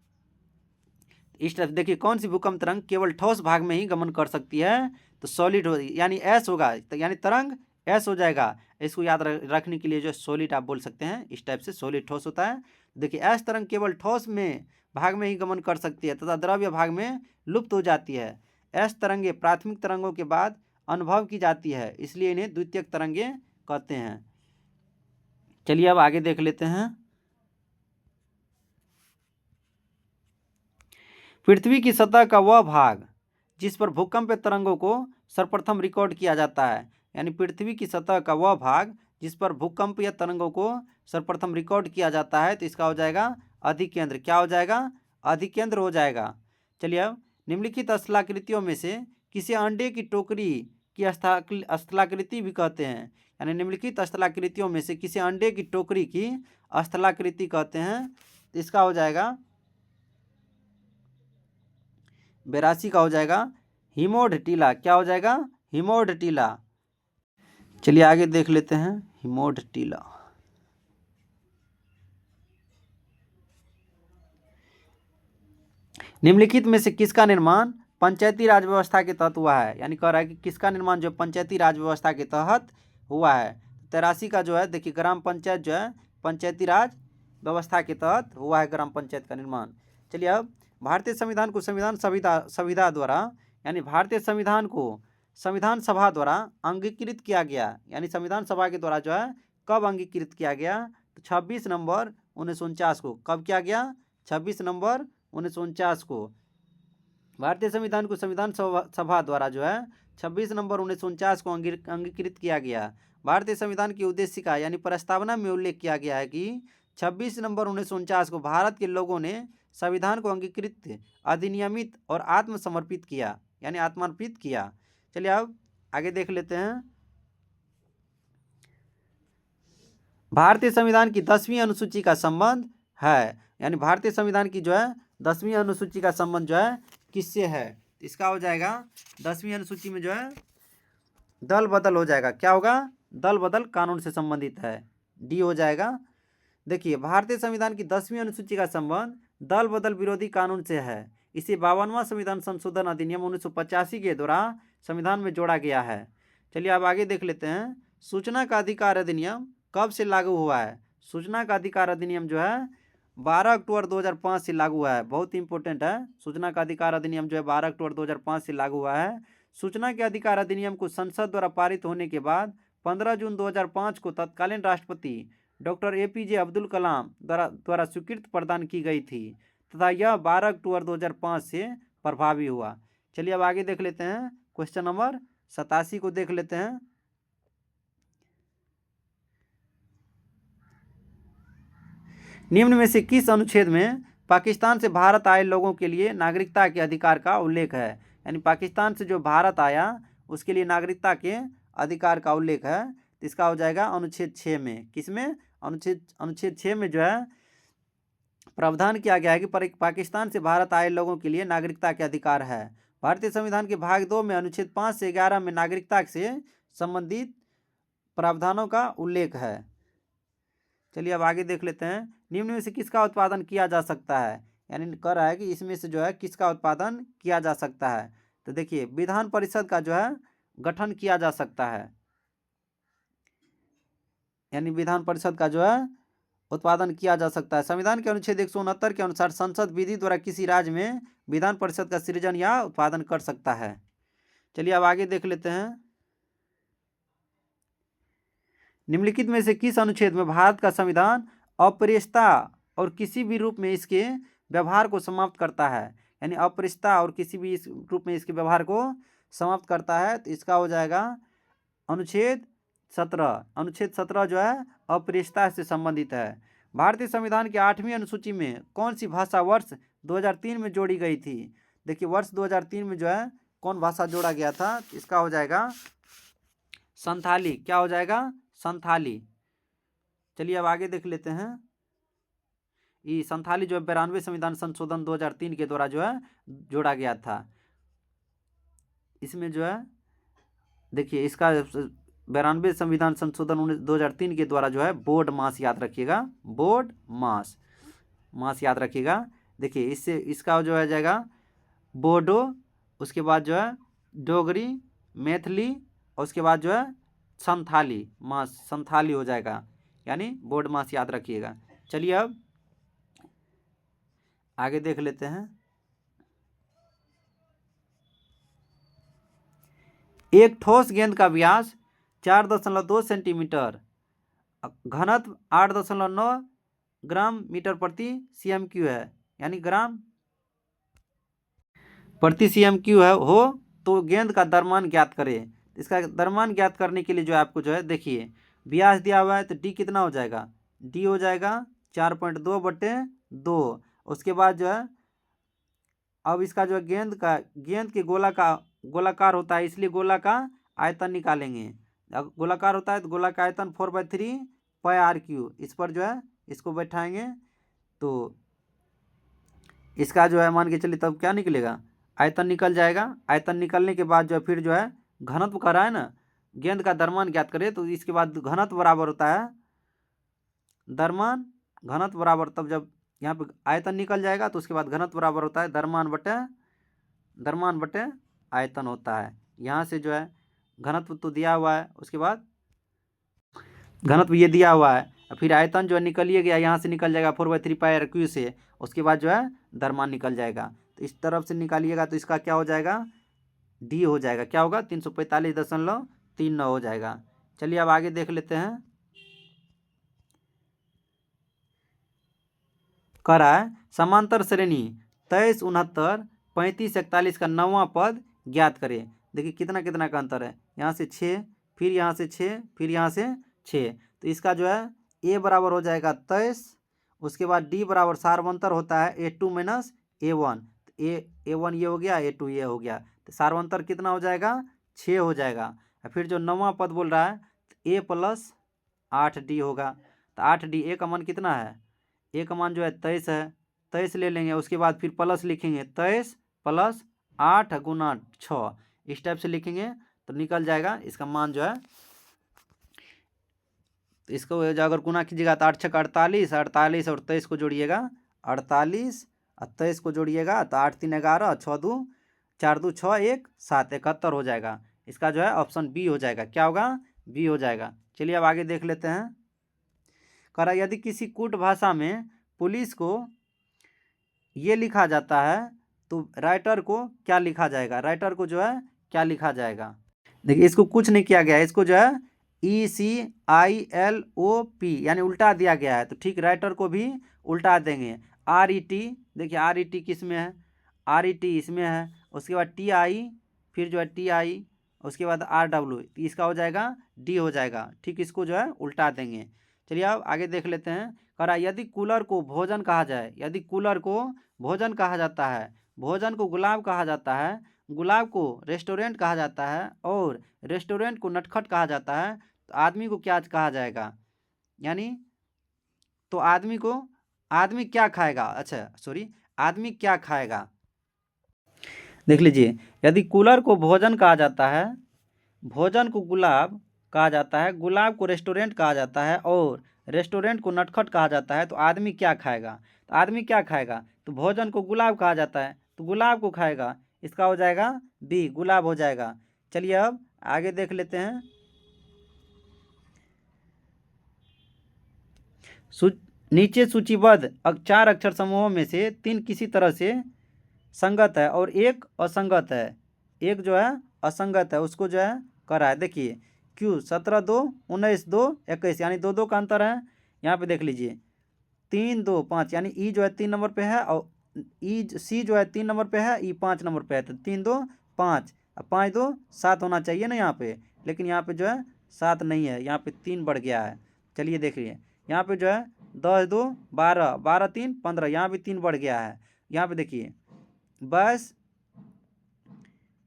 इस टाइप देखिए कौन सी भूकंप तरंग केवल ठोस भाग में ही गमन कर सकती है? तो सॉलिड हो, यानी एस होगा, तो यानी तरंग एस हो जाएगा। इसको याद रखने के लिए जो सॉलिड आप बोल सकते हैं, इस टाइप से सॉलिड ठोस होता है। देखिए एस तरंग केवल ठोस में भाग में ही गमन कर सकती है तथा द्रव्य भाग में लुप्त हो जाती है। एस तरंगे प्राथमिक तरंगों के बाद अनुभव की जाती है, इसलिए इन्हें द्वितीयक तरंगे कहते हैं। चलिए अब आगे देख लेते हैं। पृथ्वी की सतह का वह भाग जिस पर भूकंप तरंगों को सर्वप्रथम रिकॉर्ड किया जाता है। यानी पृथ्वी की सतह का वह भाग जिस पर भूकंप या तरंगों को सर्वप्रथम रिकॉर्ड किया जाता है, तो इसका हो जाएगा अधिकेंद्र। क्या हो जाएगा? अधिकेंद्र हो जाएगा। चलिए अब निम्नलिखित स्थलाकृतियों में से किसी अंडे की टोकरी की स्थलाकृति भी कहते हैं। यानी निम्नलिखित स्थलाकृतियों में से किसी अंडे की टोकरी की स्थलाकृति कहते हैं। तो इसका हो जाएगा 82 का हो जाएगा हिमोडटिला। क्या हो जाएगा? हिमोडटिला। चलिए आगे देख लेते हैं। हिमोडटिला निम्नलिखित में से किसका निर्माण पंचायती राज व्यवस्था के तहत हुआ है, यानी कह रहा है कि किसका निर्माण जो पंचायती राज व्यवस्था के तहत हुआ है। 83 का जो है देखिए ग्राम पंचायत जो है पंचायती राज व्यवस्था के तहत हुआ है ग्राम पंचायत का निर्माण। चलिए अब भारतीय संविधान को संविधान संविधा द्वारा यानी भारतीय संविधान को संविधान सभा द्वारा अंगीकृत किया गया, यानी संविधान सभा के द्वारा जो है कब अंगीकृत किया गया, तो 26 नवंबर 1949 को। कब किया गया? 26 नवंबर 1949 को। भारतीय संविधान को संविधान सभा द्वारा जो है 26 नवंबर 1949 को अंगीकृत किया गया। भारतीय संविधान की उद्देशिका यानी प्रस्तावना में उल्लेख किया गया है कि 26 नवंबर 1949 को भारत के लोगों ने संविधान को अंगीकृत, अधिनियमित और आत्मसमर्पित किया, यानी आत्मार्पित किया। चलिए अब आगे देख लेते हैं। भारतीय संविधान की 10वीं अनुसूची का संबंध है, यानी भारतीय संविधान की जो है 10वीं अनुसूची का संबंध जो है किससे है? इसका हो जाएगा 10वीं अनुसूची में जो है दल बदल हो जाएगा। क्या होगा? दल बदल कानून से संबंधित है, डी हो जाएगा। देखिए भारतीय संविधान की 10वीं अनुसूची का संबंध दल बदल विरोधी कानून से है। इसे 52वां संविधान संशोधन अधिनियम 1985 के द्वारा संविधान में जोड़ा गया है। चलिए अब आगे देख लेते हैं। सूचना का अधिकार अधिनियम कब से लागू हुआ है? सूचना का अधिकार अधिनियम जो है 12 अक्टूबर 2005 से लागू हुआ है। बहुत इंपॉर्टेंट है। सूचना का अधिकार अधिनियम जो है 12 अक्टूबर 2005 से लागू हुआ है। सूचना के अधिकार अधिनियम को संसद द्वारा पारित होने के बाद 15 जून 2005 को तत्कालीन राष्ट्रपति डॉक्टर APJ अब्दुल कलाम द्वारा स्वीकृति प्रदान की गई थी तथा यह 12 अक्टूबर 2005 से प्रभावी हुआ। चलिए अब आगे देख लेते हैं। क्वेश्चन नंबर 87 को देख लेते हैं। निम्न में से किस अनुच्छेद में पाकिस्तान से भारत आए लोगों के लिए नागरिकता के अधिकार का उल्लेख है? यानी पाकिस्तान से जो भारत आया उसके लिए नागरिकता के अधिकार का उल्लेख है। तो इसका हो जाएगा अनुच्छेद 6 में। किसमें? अनुच्छेद 6 में जो है प्रावधान किया गया है कि पाकिस्तान से भारत आए लोगों के लिए नागरिकता के अधिकार है। भारतीय संविधान के भाग 2 में अनुच्छेद 5 से 11 में नागरिकता से संबंधित प्रावधानों का उल्लेख है। चलिए अब आगे देख लेते हैं। निम्न में से किसका उत्पादन किया जा सकता है? यानी कह रहा है कि इसमें से जो है किसका उत्पादन किया जा सकता है? तो देखिए विधान परिषद का जो है गठन किया जा सकता है, यानी विधान परिषद का जो है उत्पादन किया जा सकता है। संविधान के अनुच्छेद 169 के अनुसार संसद विधि द्वारा किसी राज्य में विधान परिषद का सृजन या उत्पादन कर सकता है। चलिए अब आगे देख लेते हैं। निम्नलिखित में से किस अनुच्छेद में भारत का संविधान अप्रियता और किसी भी रूप में इसके व्यवहार को समाप्त करता है? यानी अप्रियता और किसी भी रूप में इसके व्यवहार को समाप्त करता है। तो इसका हो जाएगा अनुच्छेद 17। अनुच्छेद 17 जो है अप्रियता से संबंधित है। भारतीय संविधान की 8वीं अनुसूची में कौन सी भाषा वर्ष 2003 में जोड़ी गई थी? देखिए वर्ष 2003 में जो है कौन भाषा जोड़ा गया था? इसका हो जाएगा संथाली। क्या हो जाएगा? संथाली। चलिए अब आगे देख लेते हैं। ये संथाली जो है 92 संविधान संशोधन 2003 के द्वारा जो है जोड़ा गया था। इसमें जो है देखिए इसका 92 संविधान संशोधन 2003 के द्वारा जो है बोर्ड मास याद रखिएगा, बोर्ड मास याद रखिएगा। देखिए इससे इसका जो है जाएगा बोडो, उसके बाद जो है डोगरी, मैथिली और उसके बाद जो है संथाली मास, संथाली हो जाएगा, यानी बोर्ड मास याद रखिएगा। चलिए अब आगे देख लेते हैं। एक ठोस गेंद का व्यास 4.2 सेंटीमीटर, घनत्व 8.9 ग्राम मीटर प्रति CMQ है, यानी ग्राम प्रति CMQ है हो तो गेंद का द्रव्यमान ज्ञात करें। इसका द्रव्यमान ज्ञात करने के लिए जो है आपको जो है देखिए व्यास दिया हुआ है तो D कितना हो जाएगा? D हो जाएगा 4.2/2। उसके बाद जो है अब इसका जो है गेंद के गोलाकार होता है, इसलिए गोला का आयतन निकालेंगे। अब गोलाकार होता है तो गोला का आयतन 4/3 πr3। इस पर जो है इसको बैठाएंगे तो इसका जो है मान के चलिए तब क्या निकलेगा? आयतन निकल जाएगा। आयतन निकलने के बाद जो है फिर जो है घनत्व कर रहा है ना, गेंद का द्रव्यमान ज्ञात करें तो इसके बाद घनत्व बराबर होता है द्रव्यमान घनत्व बराबर, तब जब यहाँ पे आयतन निकल जाएगा, तो उसके बाद घनत्व बराबर होता है द्रव्यमान बटे आयतन होता है। यहाँ से जो है घनत्व तो दिया हुआ है, उसके बाद घनत्व ये दिया हुआ है, फिर आयतन जो है निकलिए गया, यहाँ से निकल जाएगा 4/3πr³ से, उसके बाद जो है द्रव्यमान निकल जाएगा। तो इस तरफ से निकालिएगा तो इसका क्या हो जाएगा, डी हो जाएगा। क्या होगा, 345.39 हो जाएगा। चलिए अब आगे देख लेते हैं। कह रहा है समांतर श्रेणी 23, 69, 35, 41 का 9वां पद ज्ञात करें। देखिए कितना कितना का अंतर है, यहाँ से 6, फिर यहाँ से 6, फिर यहाँ से 6। तो इसका जो है ए बराबर हो जाएगा 23, उसके बाद डी बराबर सार्वंतर होता है A2 माइनस A1। A1 ये हो गया, A2 ये हो गया, तो सार्वंतर कितना हो जाएगा, 6 हो जाएगा। फिर जो 9वां पद बोल रहा है A + 8D होगा। तो 8D ए का मान कितना है, ए का मान जो है 23 है, 23 ले लेंगे, उसके बाद फिर प्लस लिखेंगे 23 + 8 × 6, इस टाइप से लिखेंगे तो निकल जाएगा इसका मान जो है। तो इसको अगर गुना कीजिएगा तो 8 × 6 = 48, 48 और 23 को जोड़िएगा 48 और 23 को जोड़िएगा तो 8 × 3 = 11, 6 × 2 = 4, 2 = 6, 1 = 7, 71 हो जाएगा। इसका जो है ऑप्शन बी हो जाएगा। क्या होगा, बी हो जाएगा। चलिए अब आगे देख लेते हैं। कह रहा यदि किसी कूट भाषा में पुलिस को ये लिखा जाता है तो राइटर को क्या लिखा जाएगा, राइटर को जो है क्या लिखा जाएगा। देखिए इसको कुछ नहीं किया गया है, इसको जो है ECILOP यानी उल्टा दिया गया है, तो ठीक राइटर को भी उल्टा देंगे। RET, देखिए RET किस में है, RET इसमें है, उसके बाद TI, फिर जो है TI, उसके बाद RW, तो इसका हो जाएगा D हो जाएगा। ठीक इसको जो है उल्टा देंगे। चलिए अब आगे देख लेते हैं। कह रहा यदि कूलर को भोजन कहा जाए, यदि कूलर को भोजन कहा जाता है, भोजन को गुलाब कहा जाता है, गुलाब को रेस्टोरेंट कहा जाता है और रेस्टोरेंट को नटखट कहा जाता है, तो आदमी को क्या कहा जाएगा, यानी तो आदमी क्या खाएगा, अच्छा सॉरी, आदमी क्या खाएगा। देख लीजिए, यदि कूलर को भोजन कहा जाता है, भोजन को गुलाब कहा जाता है, गुलाब को रेस्टोरेंट कहा जाता है और रेस्टोरेंट को नटखट कहा जाता है, तो आदमी क्या खाएगा। तो आदमी क्या खाएगा, तो भोजन को गुलाब कहा जाता है तो गुलाब को खाएगा, इसका हो जाएगा बी, गुलाब हो जाएगा। चलिए अब आगे देख लेते हैं। नीचे सूचीबद्ध 4 अक्षर समूहों में से 3 किसी तरह से संगत है और एक असंगत है, एक जो है असंगत है, उसको जो है करा है। देखिए Q 17-2, 19-2, 21 यानी 2-2 का अंतर है। यहाँ पे देख लीजिए 3-2-5 यानी E जो है 3 नंबर पे है और C जो है 3 नंबर पे है, E 5 नंबर पे है, तो 3-2-5, 5-2-7 होना चाहिए ना यहाँ पे, लेकिन यहाँ पे जो है 7 नहीं है, यहाँ पे 3 बढ़ गया है। चलिए देखिए यहाँ पे जो है 10-2-12, 12-3-15, यहाँ भी 3 बढ़ गया है। यहाँ पे देखिए बस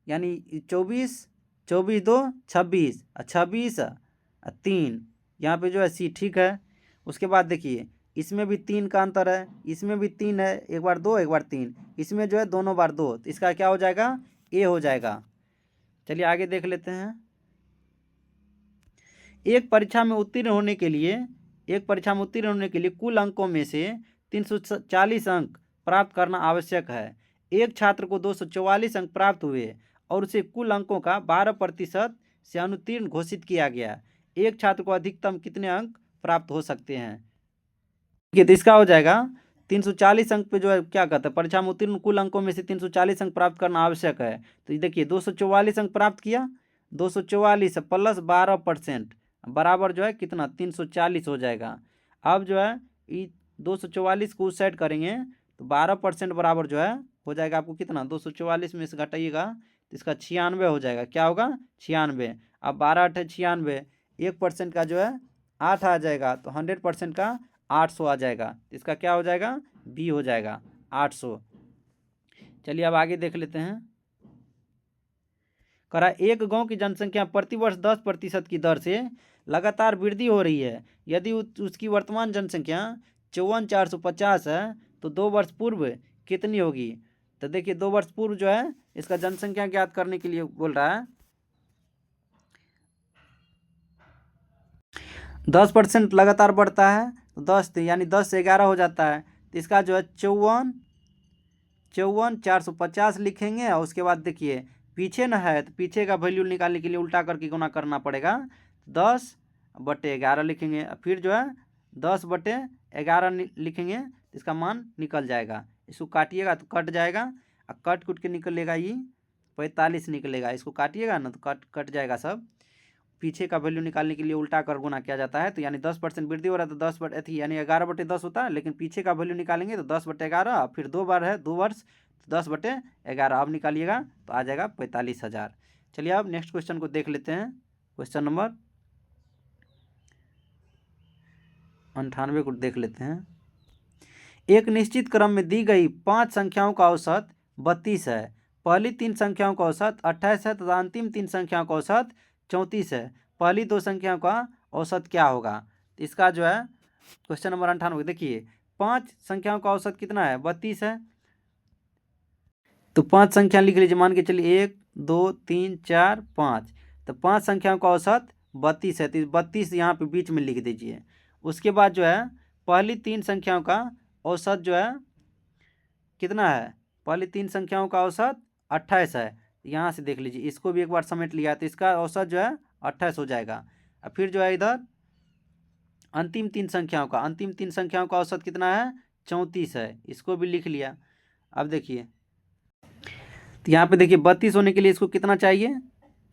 यानी 24, 24-2-26, 26-3, यहाँ पे जो है सी ठीक है। उसके बाद देखिए इसमें भी 3 का अंतर है, इसमें भी 3 है, एक बार 2 एक बार 3, इसमें जो है दोनों बार 2, तो इसका क्या हो जाएगा, ए हो जाएगा। चलिए आगे देख लेते हैं। एक परीक्षा में उत्तीर्ण होने के लिए कुल अंकों में से 340 अंक प्राप्त करना आवश्यक है। एक छात्र को 244 अंक प्राप्त हुए और उसे कुल अंकों का 12% से अनुत्तीर्ण घोषित किया गया। एक छात्र को अधिकतम कितने अंक प्राप्त हो सकते हैं। ठीक है, तो इसका हो जाएगा 340 अंक पे जो है क्या कहता है, परीक्षा में उत्तीर्ण कुल अंकों में से 340 अंक प्राप्त करना आवश्यक है। तो ये देखिए 244 अंक प्राप्त किया, 244 + 12% बराबर जो है कितना, 340 हो जाएगा। अब जो है ये 244 को उस साइड करेंगे तो 12% बराबर जो है हो जाएगा आपको कितना, 244 में से घटाइएगा तो इसका 96 हो जाएगा। क्या होगा, 96। अब 12×8 = 96, 1% का जो है 8 आ जाएगा, तो 100% का 800 आ जाएगा। इसका क्या हो जाएगा, बी हो जाएगा 800। चलिए अब आगे देख लेते हैं। करा एक गांव की जनसंख्या प्रतिवर्ष 10% की दर से लगातार वृद्धि हो रही है। यदि उसकी वर्तमान जनसंख्या 54,450 है तो 2 वर्ष पूर्व कितनी होगी। तो देखिए 2 वर्ष पूर्व जो है इसका जनसंख्या ज्ञात करने के लिए बोल रहा है। 10% लगातार बढ़ता है तो 10 यानी 10 से 11 हो जाता है, तो इसका जो है 54,450 लिखेंगे। और उसके बाद देखिए पीछे ना है तो पीछे का वैल्यू निकालने के लिए उल्टा करके गुना करना पड़ेगा। 10/11 लिखेंगे। फिर जो है 10/11 लिखेंगे तो इसका मान निकल जाएगा। इसको काटिएगा तो कट जाएगा और कट कुट के निकलेगा ये 45 निकलेगा। इसको काटिएगा ना तो कट जाएगा सब। पीछे का वैल्यू निकालने के लिए उल्टा कर गुना किया जाता है। तो यानी 10% वृद्धि हो रहा है तो 10 यानी 11/10 होता है। लेकिन पीछे का वैल्यू निकालेंगे तो 10/11, फिर 2 बार है 2 वर्ष तो 10/11 अब निकालिएगा तो आ जाएगा 45,000। चलिए अब नेक्स्ट क्वेश्चन को देख लेते हैं। क्वेश्चन नंबर 98 को देख लेते हैं। एक निश्चित क्रम में दी गई 5 संख्याओं का औसत 32 है। पहली 3 संख्याओं का औसत 28 है तथा अंतिम 3 संख्याओं का औसत 34 है। पहली 2 संख्याओं का औसत क्या होगा? तो इसका जो है क्वेश्चन नंबर 98 देखिए 5 संख्याओं का औसत कितना है? 32 है। तो 5 संख्या लिख लीजिए, मान के चलिए 1 2 3 4 5। तो 5 संख्याओं का औसत 32 है। तो 32 यहाँ पे बीच में लिख दीजिए। उसके बाद जो है पहली 3 संख्याओं का औसत जो है कितना है? पहली 3 संख्याओं का औसत 28 है। यहाँ से देख लीजिए, इसको भी एक बार समेट लिया तो इसका औसत जो है 28 हो जाएगा। और फिर जो है इधर अंतिम 3 संख्याओं का औसत कितना है? 34 है। इसको भी लिख लिया। अब देखिए तो यहाँ पे देखिए 32 होने के लिए इसको कितना चाहिए?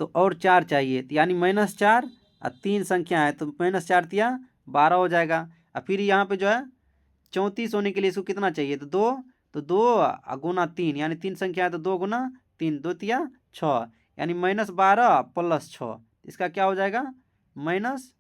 तो और 4 चाहिए। तो यानी -4 और 3 संख्या है तो -4 तिया 12 हो जाएगा। और फिर यहाँ पे जो है 34 होने के लिए इसको कितना चाहिए? तो 2 गुना 3 यानी 3 संख्या है तो 2 गुना 3 2 तिया 6 यानी -12 + 6। इसका क्या हो जाएगा? माइनस,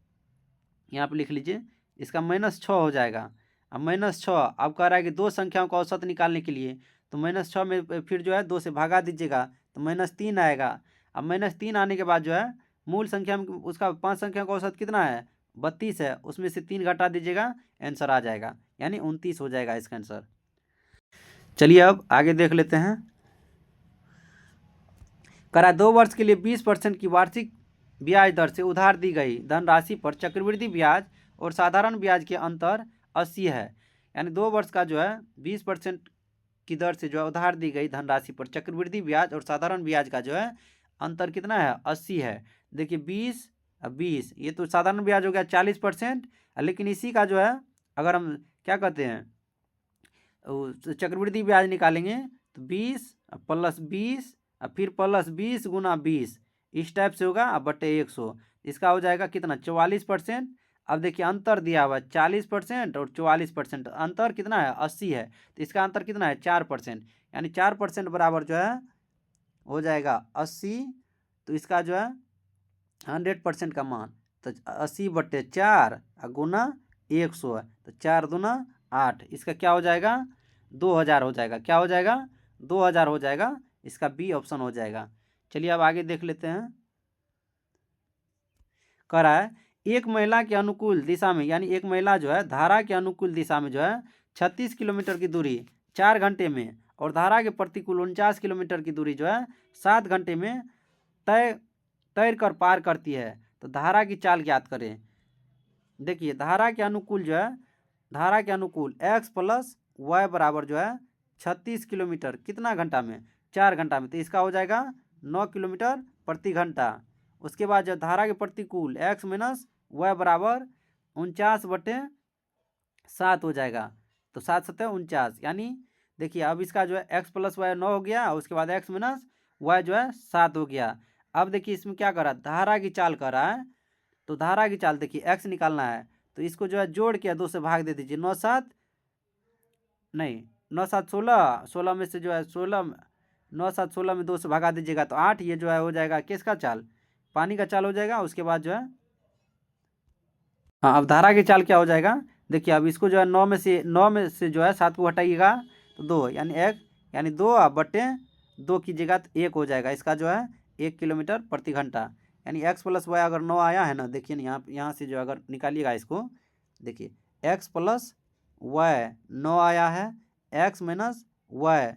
यहाँ पे लिख लीजिए, इसका -6 हो जाएगा। अब -6 अब कह रहा है कि 2 संख्याओं का औसत निकालने के लिए। तो -6 में फिर जो है 2 से भागा दीजिएगा तो -3 आएगा। अब -3 आने के बाद जो है मूल संख्या में उसका 5 संख्या का औसत कितना है? 32 है। उसमें से 3 घटा दीजिएगा, आंसर आ जाएगा यानी 29 हो जाएगा इसका आंसर। चलिए अब आगे देख लेते हैं। करा 2 वर्ष के लिए 20% की वार्षिक ब्याज दर से उधार दी गई धनराशि पर चक्रवृद्धि ब्याज और साधारण ब्याज के अंतर 80 है। यानी 2 वर्ष का जो है 20% की दर से जो है उधार दी गई धनराशि पर चक्रवृद्धि ब्याज और साधारण ब्याज का जो है अंतर कितना है? 80 है। देखिए 20 ये तो साधारण ब्याज हो गया 40%। लेकिन इसी का जो है अगर हम क्या कहते हैं चक्रवृद्धि ब्याज निकालेंगे तो 20 + 20 और फिर +20 गुना 20 इस टाइप से होगा बटे 100। इसका हो जाएगा कितना? 44%। अब देखिए अंतर दिया हुआ है 40% और 44%। अंतर कितना है? 80 है। तो इसका अंतर कितना है? 4%। यानी 4% बराबर जो है हो जाएगा 80। तो इसका जो है 100% का मान तो 80/4 गुना 100 है तो 4 दूना 8। इसका क्या हो जाएगा? 2000 हो जाएगा। क्या हो जाएगा? 2000 हो जाएगा। इसका बी ऑप्शन हो जाएगा। चलिए अब आगे देख लेते हैं। कह रहा है एक महिला के अनुकूल दिशा में यानी एक महिला जो है धारा के अनुकूल दिशा में जो है 36 किलोमीटर की दूरी 4 घंटे में और धारा के प्रतिकूल 49 किलोमीटर की दूरी जो है 7 घंटे में तैर कर पार करती है। तो धारा की चाल ज्ञात करें। देखिए धारा के अनुकूल जो है धारा के अनुकूल x + y बराबर जो है 36 किलोमीटर कितना घंटा में? 4 घंटा में। तो इसका हो जाएगा 9 किलोमीटर प्रति घंटा। उसके बाद जो धारा के प्रतिकूल x - y बराबर 49/7 हो जाएगा। तो 7 × 7 = 49। यानी देखिए अब इसका जो है x + y 9 हो गया। उसके बाद x - y जो है 7 हो गया। अब देखिए इसमें क्या कर रहा है? धारा की चाल कर रहा है। तो धारा की चाल देखिए x निकालना है तो इसको जो है जोड़ के 2 से भाग दे दीजिए। 9 7 नहीं 9 7 16 16 में से जो है 16 9 7 16 में 2 से भगा दीजिएगा तो 8। ये जो है हो जाएगा किसका चाल? पानी का चाल हो जाएगा। उसके बाद जो है हाँ अब धारा की चाल क्या हो जाएगा? देखिए अब इसको जो है 9 में से जो है 7 को हटाइएगा तो 2 यानी 1 यानी 2/2 कीजिएगा तो 1 हो जाएगा। इसका जो है 1 किलोमीटर प्रति घंटा। यानी x + y अगर 9 आया है ना, देखिए ना यहाँ से जो अगर निकालिएगा इसको देखिए x + y 9 आया है, x - y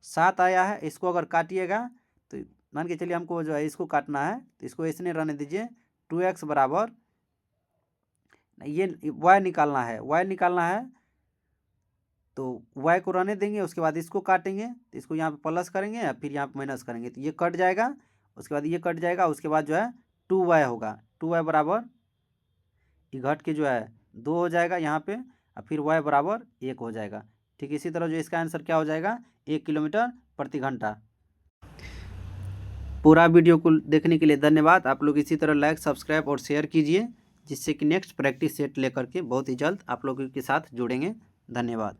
7 आया है। इसको अगर काटिएगा तो मान के चलिए हमको जो है इसको काटना है तो इसको ऐसे रहने दीजिए। 2x बराबर ये y निकालना है तो y को रहने देंगे, उसके बाद इसको काटेंगे तो इसको यहाँ पे प्लस करेंगे या फिर यहाँ पे माइनस करेंगे तो ये कट जाएगा, उसके बाद ये कट जाएगा, उसके बाद जो है 2y होगा, 2y बराबर ये घट के जो है 2 हो जाएगा यहाँ पे और फिर y बराबर 1 हो जाएगा। ठीक इसी तरह जो इसका आंसर क्या हो जाएगा 1 किलोमीटर प्रति घंटा। पूरा वीडियो को देखने के लिए धन्यवाद। आप लोग इसी तरह लाइक, सब्सक्राइब और शेयर कीजिए, जिससे कि नेक्स्ट प्रैक्टिस सेट लेकर के बहुत ही जल्द आप लोगों के साथ जुड़ेंगे। धन्यवाद।